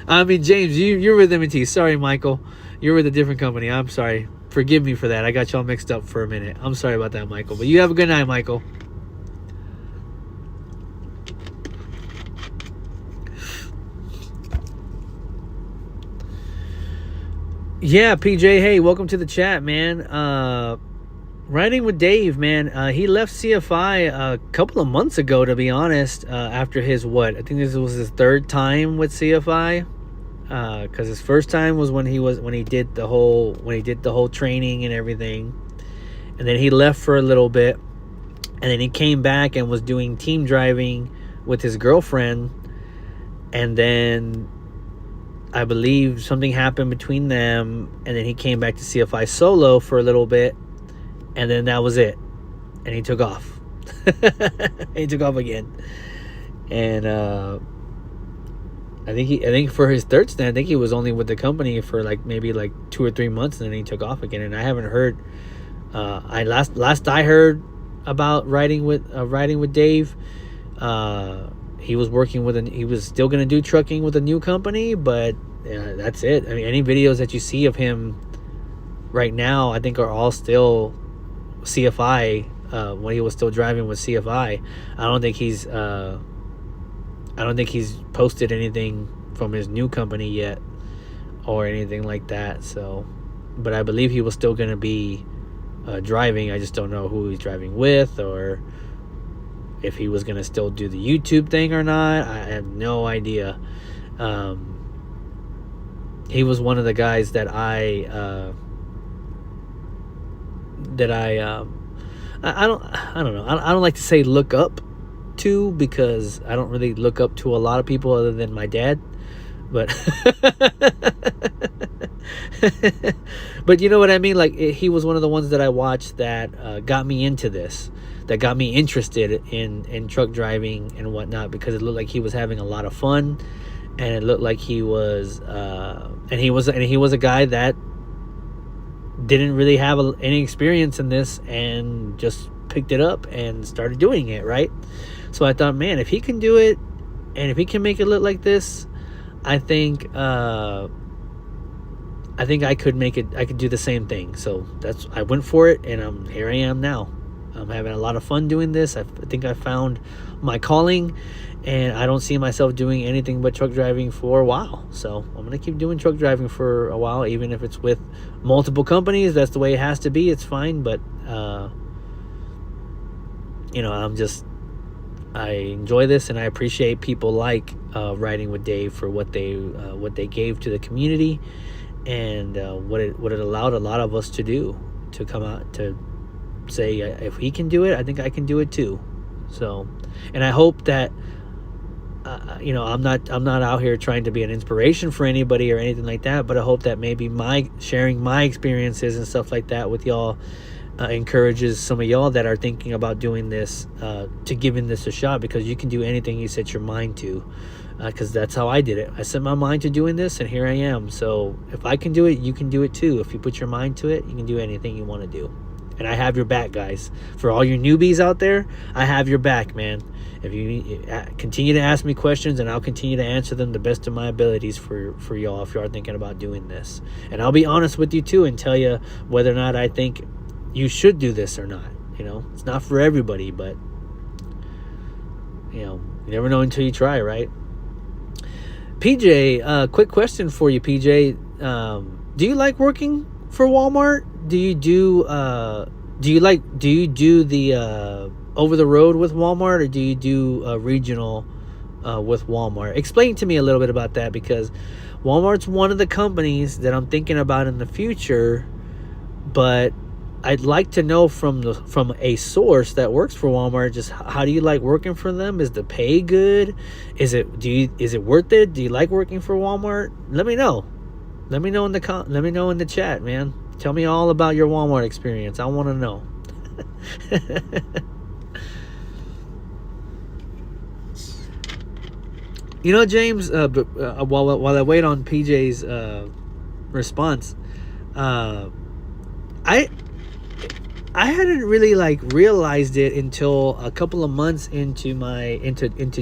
I mean, James, you're with MBT. Sorry, Michael. You're with a different company. I'm sorry. Forgive me for that. I got y'all mixed up for a minute. I'm sorry about that, Michael. But you have a good night, Michael. Yeah, PJ, hey, welcome to the chat, man. Riding with Dave, man. He left CFI a couple of months ago, to be honest, after his I think this was his third time with CFI. Because his first time was when he did the whole training and everything. And then he left for a little bit. And then he came back and was doing team driving with his girlfriend. And then I believe something happened between them, and then he came back to CFI solo for a little bit, and then that was it. And he took off. He took off again. And I think for his third stint, I think he was only with the company for maybe 2 or 3 months, and then he took off again. And I haven't heard. Last I heard about riding with Dave, he was he was still going to do trucking with a new company, but that's it. I mean, any videos that you see of him right now, I think are all still CFI, when he was still driving with CFI. I don't think he's posted anything from his new company yet or anything like that. So, but I believe he was still going to be driving. I just don't know who he's driving with, or if he was going to still do the YouTube thing or not. I have no idea. He was one of the guys that I don't know. I don't like to say look up to, because I don't really look up to a lot of people other than my dad. But But you know what I mean? Like he was one of the ones that I watched that got me into this, that got me interested in truck driving and whatnot, because it looked like he was having a lot of fun, and it looked like he was, and he was a guy that didn't really have any experience in this and just picked it up and started doing it, right? So I thought, man, if he can do it and if he can make it look like this, I think I could make it. I could do the same thing. So I went for it, and here I am now. I'm having a lot of fun doing this. I think I found my calling, and I don't see myself doing anything but truck driving for a while. So I'm gonna keep doing truck driving for a while, even if it's with multiple companies. That's the way it has to be. It's fine, but I enjoy this, and I appreciate people like Riding with Dave for what they gave to the community, and what it allowed a lot of us to do, to come out to say, if he can do it, I think I can do it too. So, and I hope that I'm not out here trying to be an inspiration for anybody or anything like that, but I hope that maybe sharing my experiences and stuff like that with y'all encourages some of y'all that are thinking about doing this to giving this a shot, because you can do anything you set your mind to, because that's how I did it. I set my mind to doing this, and here I am. So if I can do it, you can do it too. If you put your mind to it, you can do anything you want to do. And I have your back, guys. For all your newbies out there, I have your back, man. If you continue to ask me questions, and I'll continue to answer them the best of my abilities for y'all, if you are thinking about doing this. And I'll be honest with you too, and tell you whether or not I think you should do this or not. It's not for everybody, but you never know until you try, right? PJ, quick question for you, PJ. Do you like working for Walmart? Do you do the over the road with Walmart, or do you do regional with Walmart? Explain to me a little bit about that, because Walmart's one of the companies that I'm thinking about in the future, but I'd like to know from a source that works for Walmart, just how do you like working for them? Is the pay good? Is it worth it? Do you like working for Walmart? Let me know. Let me know in the chat, man. Tell me all about your Walmart experience. I want to know. James, while I wait on PJ's response, I hadn't really realized it until a couple of months into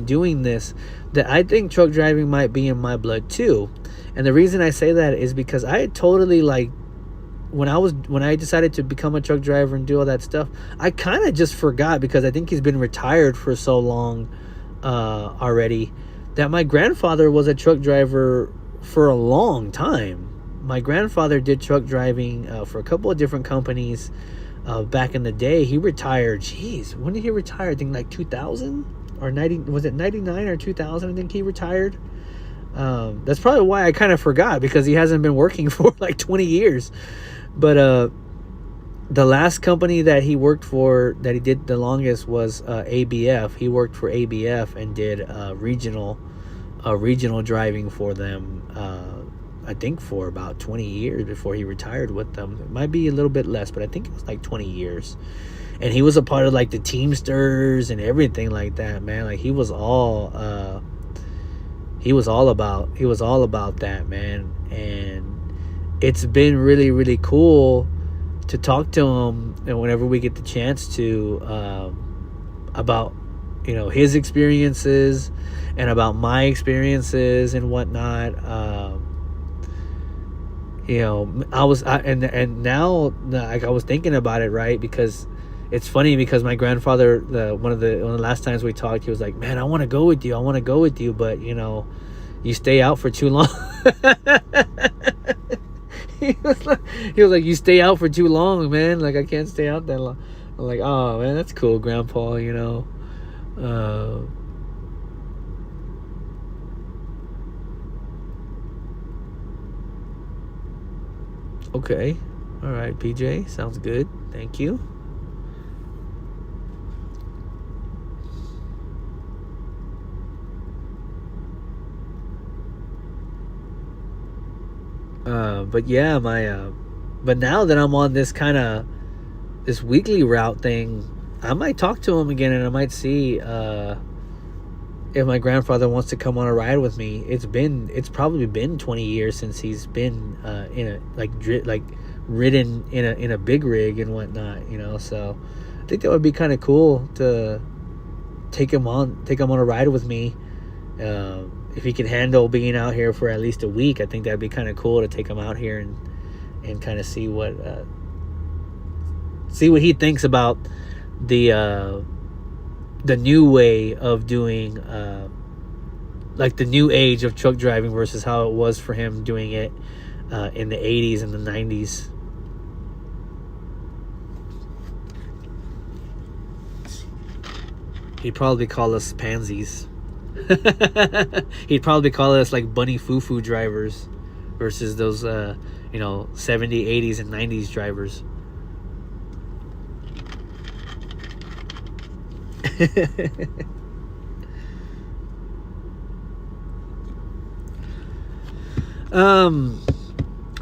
doing this, that I think truck driving might be in my blood too. And the reason I say that is because I had totally when I decided to become a truck driver and do all that stuff, I kind of just forgot, because I think he's been retired for so long already, that my grandfather was a truck driver for a long time. My grandfather did truck driving for a couple of different companies back in the day. He retired. Jeez, when did he retire? I think 2000 or 90. Was it 99 or 2000? I think he retired. That's probably why I kind of forgot, because he hasn't been working for 20 years. But the last company that he worked for, that he did the longest, was ABF. He worked for ABF and did regional driving for them. I think for about 20 years before he retired with them. It might be a little bit less, but I think it was 20 years. And he was a part of the Teamsters and everything like that, man. He was all about that, man. And it's been really, really cool to talk to him, and whenever we get the chance to, about his experiences and about my experiences and whatnot. I was thinking about it, right? Because it's funny, because my grandfather, one of the last times we talked, he was like, man, I want to go with you, but you stay out for too long. he was like, you stay out for too long, man. I can't stay out that long. I'm like, oh man, that's cool, Grandpa. Okay. All right, PJ. Sounds good. Thank you. But yeah, but now that I'm on this weekly route thing, I might talk to him again, and I might see if my grandfather wants to come on a ride with me. It's probably been 20 years since he's been in a ridden in a big rig and whatnot, So I think that would be kind of cool to take him on a ride with me. If he can handle being out here for at least a week, I think that'd be kind of cool to take him out here and kind of see what he thinks about the new way of doing the new age of truck driving versus how it was for him doing it in the 80s and the 90s. He'd probably call us pansies. He'd probably call us like bunny foo-foo drivers versus those 70s, 80s, and 90s drivers.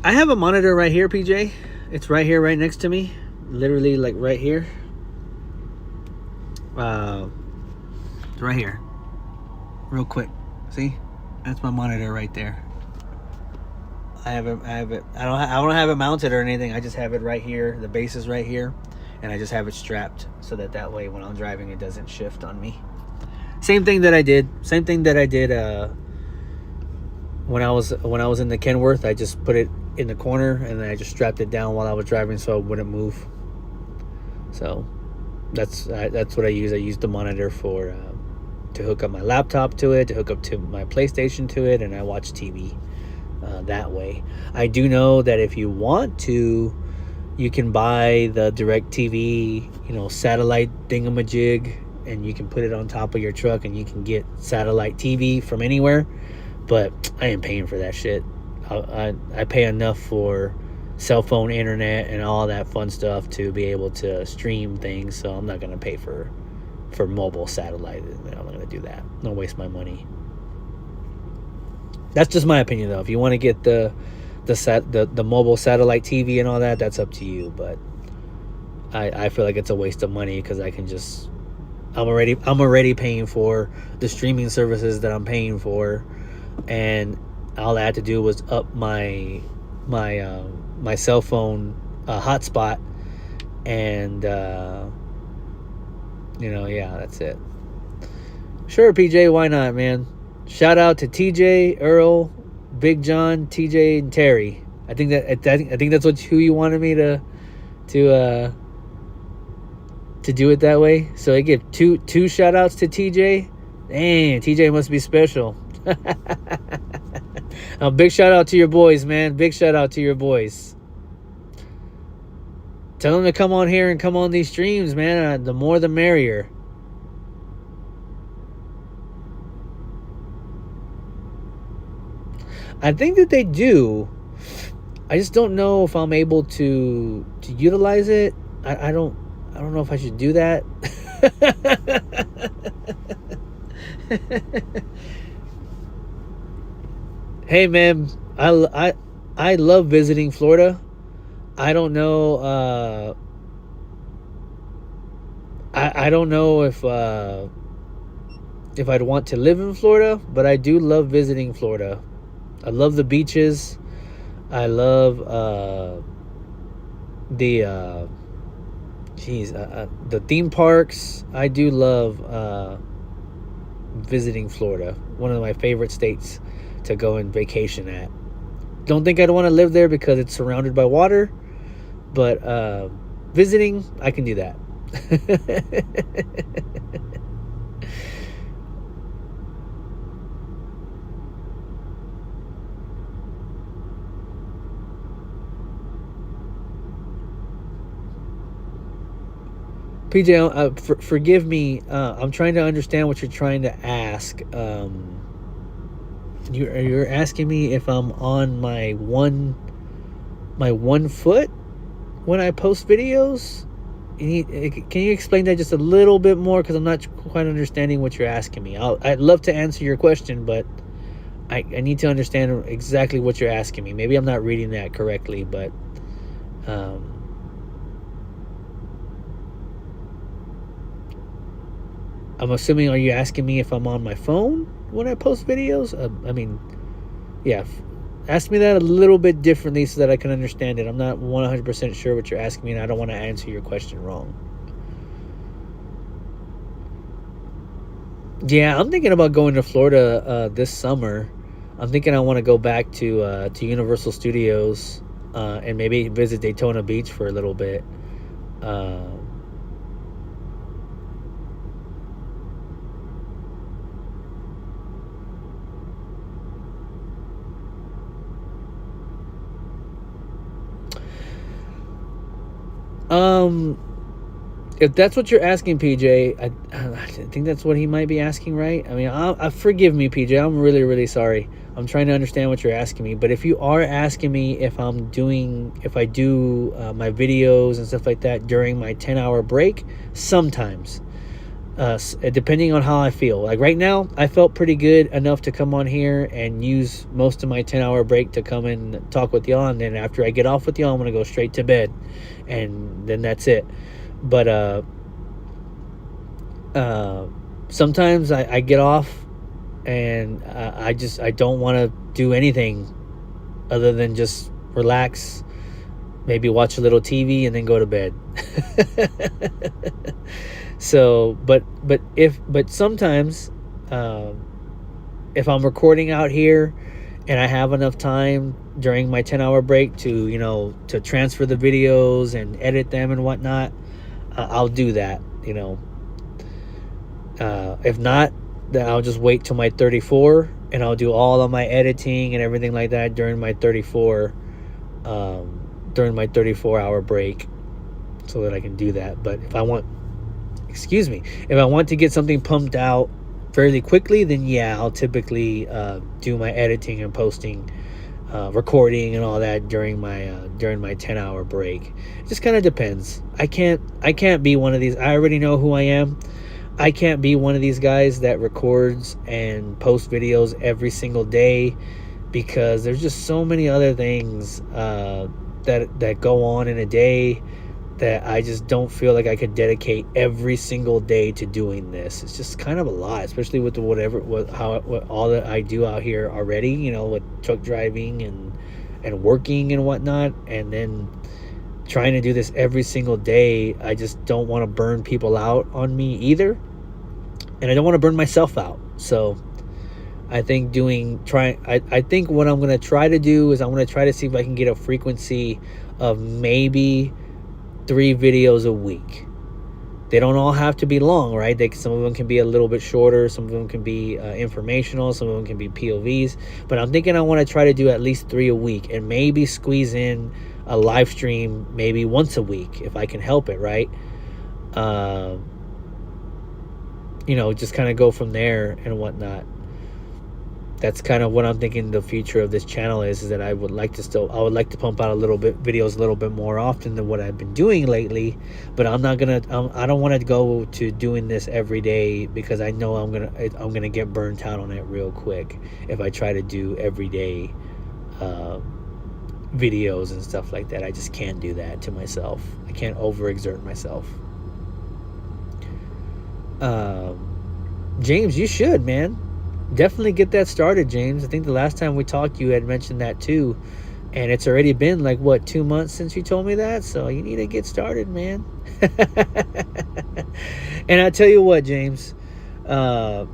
I have a monitor right here, PJ. It's right here, right next to me. Literally, like right here. It's right here. Real quick. See? That's my monitor right there. I have it. I don't have it mounted or anything. I just have it right here. The base is right here, and I just have it strapped so that way when I'm driving, it doesn't shift on me. Same thing that I did when I was in the Kenworth. I just put it in the corner and then I just strapped it down while I was driving so it wouldn't move. So that's what I use. I use the monitor for to hook up my laptop to it, to hook up to my PlayStation to it, and I watch TV that way. I do know that if you want to, you can buy the DirecTV, satellite thingamajig, and you can put it on top of your truck and you can get satellite TV from anywhere. But I ain't paying for that shit. I pay enough for cell phone internet and all that fun stuff to be able to stream things, so I'm not going to pay for mobile satellite. I'm not going to do that. Don't waste my money. That's just my opinion, though. If you want to get the mobile satellite TV and all that, that's up to you. But I feel like it's a waste of money because I'm already paying for the streaming services that I'm paying for, and all I had to do was up my cell phone hotspot, and that's it. Sure, PJ, why not, man? Shout out to TJ, Earl, Big John, TJ, and Terry. I think that's who you wanted me to do it that way. So I give two shout outs to TJ. Dang, TJ must be special. Big shout out to your boys, man. Big shout out to your boys. Tell them to come on here and come on these streams, man. The more the merrier. I think that they do. I just don't know if I'm able to utilize it. I don't know if I should do that. Hey, man, I love visiting Florida. I don't know. I don't know if I'd want to live in Florida, but I do love visiting Florida. I love the beaches. I love the theme parks. I do love visiting Florida. One of my favorite states to go and vacation at. Don't think I'd want to live there because it's surrounded by water, but visiting, I can do that. PJ, forgive me. I'm trying to understand what you're trying to ask. You're asking me if I'm on my one foot when I post videos. Can you explain that just a little bit more? Because I'm not quite understanding what you're asking me. I'd love to answer your question, but I need to understand exactly what you're asking me. Maybe I'm not reading that correctly, but I'm assuming, are you asking me if I'm on my phone when I post videos? I mean, yeah. Ask me that a little bit differently so that I can understand it. I'm not 100% sure what you're asking me, and I don't want to answer your question wrong. Yeah, I'm thinking about going to Florida this summer. I'm thinking I want to go back to Universal Studios and maybe visit Daytona Beach for a little bit. Uh, um, if that's what you're asking, PJ, I think that's what he might be asking, right? I mean, forgive me, PJ. I'm really, really sorry. I'm trying to understand what you're asking me. But if you are asking me if I do my videos and stuff like that during my 10-hour break, sometimes, depending on how I feel. Like right now, I felt pretty good enough to come on here and use most of my 10-hour break to come and talk with y'all. And then after I get off with y'all, I'm going to go straight to bed. And then that's it. But sometimes I get off and I don't want to do anything other than just relax, maybe watch a little TV and then go to bed. So but sometimes if I'm recording out here and I have enough time during my 10-hour break to to transfer the videos and edit them and whatnot, I'll do that. If not, then I'll just wait till my 34 and I'll do all of my editing and everything like that during my 34-hour break, so that I can do that. But if I want to get something pumped out fairly quickly, then yeah, I'll typically do my editing and posting, recording and all that during my 10-hour break. It just kind of depends. I can't be one of these. I already know who I am. I can't be one of these guys that records and posts videos every single day, because there's just so many other things that go on in a day that I just don't feel like I could dedicate every single day to doing this. It's just kind of a lot, especially with all that I do out here already, with truck driving and working and whatnot, and then trying to do this every single day. I just don't want to burn people out on me either, and I don't want to burn myself out. So I think I think what I'm going to try to do is I'm going to try to see if I can get a frequency of maybe 3 videos a week. They don't all have to be long, right? Some of them can be a little bit shorter. Some of them can be informational. Some of them can be POVs. But I'm thinking I want to try to do at least 3 a week, and maybe squeeze in a live stream maybe once a week if I can help it, right? Just kind of go from there and whatnot. That's kind of what I'm thinking the future of this channel is that I would like to pump out videos a little bit more often than what I've been doing lately. But I don't want to go to doing this every day, because I know I'm gonna get burnt out on it real quick if I try to do everyday videos and stuff like that. I just can't do that to myself. I can't overexert myself. James, you should, man. Definitely get that started, James. I think the last time we talked, you had mentioned that too, and it's already been 2 months since you told me that. So you need to get started, man. And I tell you what, James, I'll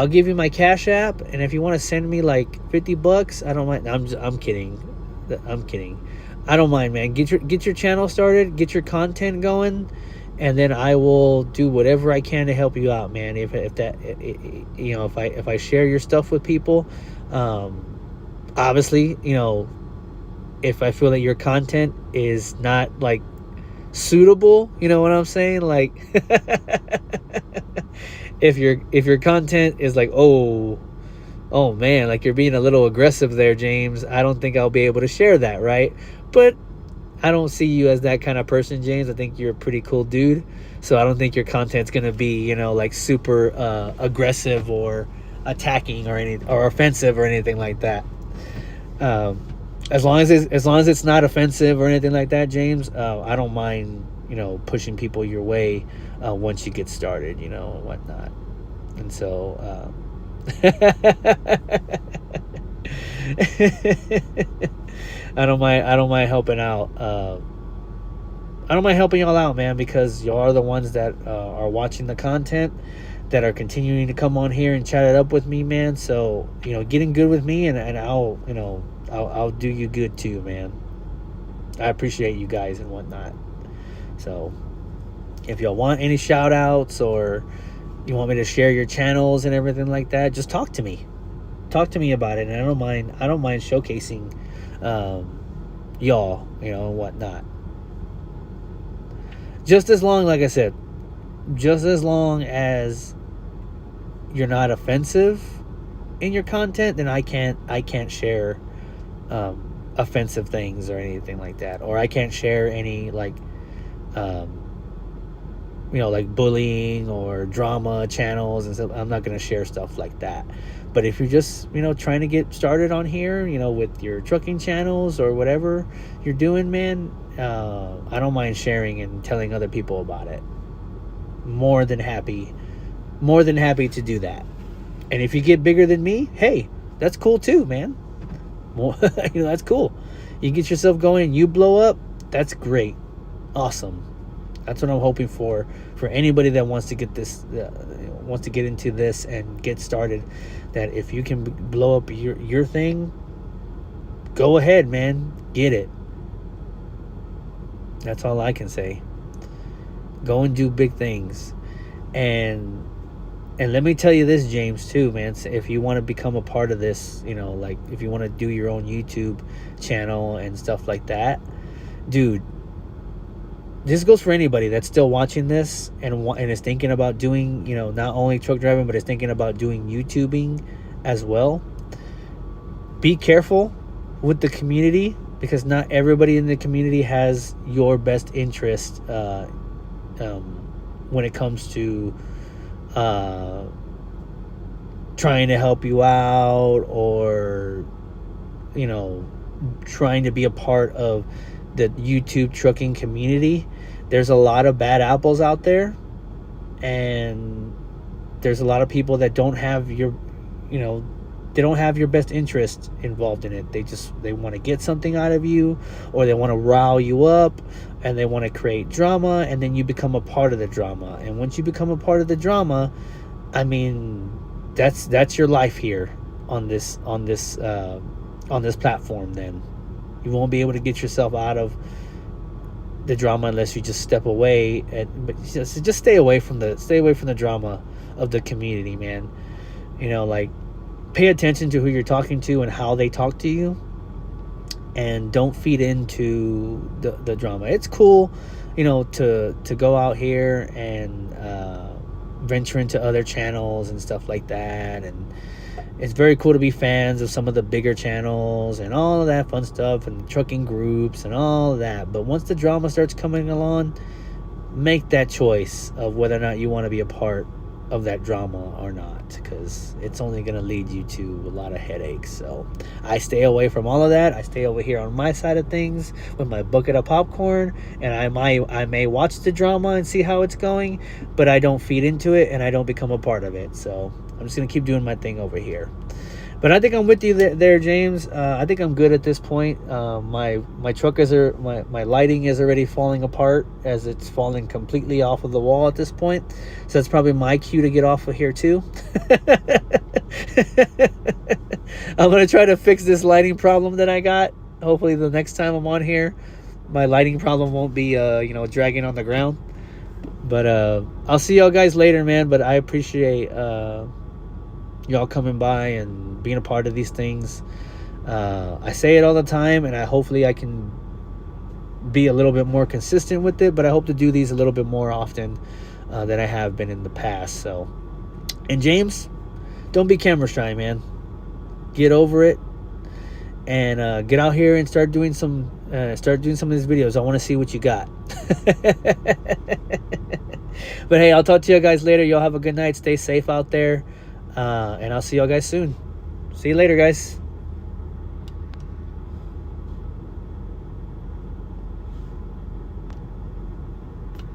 give you my Cash App, and if you want to send me $50, I don't mind. I'm kidding. I don't mind, man. Get your channel started, get your content going, and then I will do whatever I can to help you out, man. If I share your stuff with people, obviously, if I feel that your content is not suitable, you know what I'm saying? If your content is oh man, you're being a little aggressive there, James, I don't think I'll be able to share that, right? But I don't see you as that kind of person, James. I think you're a pretty cool dude. So I don't think your content's going to be, super aggressive or attacking or offensive or anything like that. As long as it's not offensive or anything like that, James, I don't mind, pushing people your way once you get started, and whatnot. And so I don't mind helping out. I don't mind helping y'all out, man, because y'all are the ones that are watching the content, that are continuing to come on here and chat it up with me, man. So getting good with me, and I'll do you good too, man. I appreciate you guys and whatnot. So if y'all want any shout outs, or you want me to share your channels and everything like that, just talk to me about it. And I don't mind showcasing y'all, and whatnot. Just as long, like I said, just as long as you're not offensive in your content, then I can't share offensive things or anything like that, or I can't share any like like bullying or drama channels and stuff. I'm not going to share stuff like that. But if you're just trying to get started on here, with your trucking channels or whatever you're doing, man, I don't mind sharing and telling other people about it. More than happy to do that. And if you get bigger than me, hey, that's cool too, man. That's cool. You get yourself going, you blow up, that's great. Awesome. That's what I'm hoping for anybody that wants to get this, wants to get into this and get started. That if you can blow up your thing, go ahead, man, get it. That's all I can say. Go and do big things. And let me tell you this, James, too, man. If you want to become a part of this, like if you want to do your own YouTube channel and stuff like that, dude, this goes for anybody that's still watching this and is thinking about doing, not only truck driving, but is thinking about doing YouTubing as well. Be careful with the community, because not everybody in the community has your best interest when it comes to trying to help you out, or trying to be a part of the YouTube trucking community. There's a lot of bad apples out there, and there's a lot of people that don't have your they don't have your best interest involved in it. They want to get something out of you, or they want to rile you up, and they want to create drama, and then you become a part of the drama. And once you become a part of the drama, I mean, that's your life here on this platform. Then you won't be able to get yourself out of the drama unless you just step away. But just stay away from the drama of the community, man. Like, pay attention to who you're talking to and how they talk to you, and don't feed into the drama. It's cool, to go out here and venture into other channels and stuff like that, and it's very cool to be fans of some of the bigger channels and all of that fun stuff, and trucking groups and all of that. But once the drama starts coming along, make that choice of whether or not you want to be a part of that drama or not, because it's only going to lead you to a lot of headaches. So I stay away from all of that. I stay over here on my side of things with my bucket of popcorn, and I may watch the drama and see how it's going, but I don't feed into it, and I don't become a part of it. So I'm just going to keep doing my thing over here. But I think I'm with you there, James. I think I'm good at this point. My truck my lighting is already falling apart, as it's falling completely off of the wall at this point. So that's probably my cue to get off of here too. I'm gonna try to fix this lighting problem that I got. Hopefully the next time I'm on here, my lighting problem won't be dragging on the ground. But I'll see y'all guys later, man. But I appreciate y'all coming by and being a part of these things. I say it all the time, and hopefully I can be a little bit more consistent with it, but I hope to do these a little bit more often than I have been in the past. So, and James, don't be camera shy, man. Get over it, and get out here and start doing some of these videos. I want to see what you got. But hey, I'll talk to you guys later. Y'all have a good night. Stay safe out there. And I'll see y'all guys soon. See you later, guys.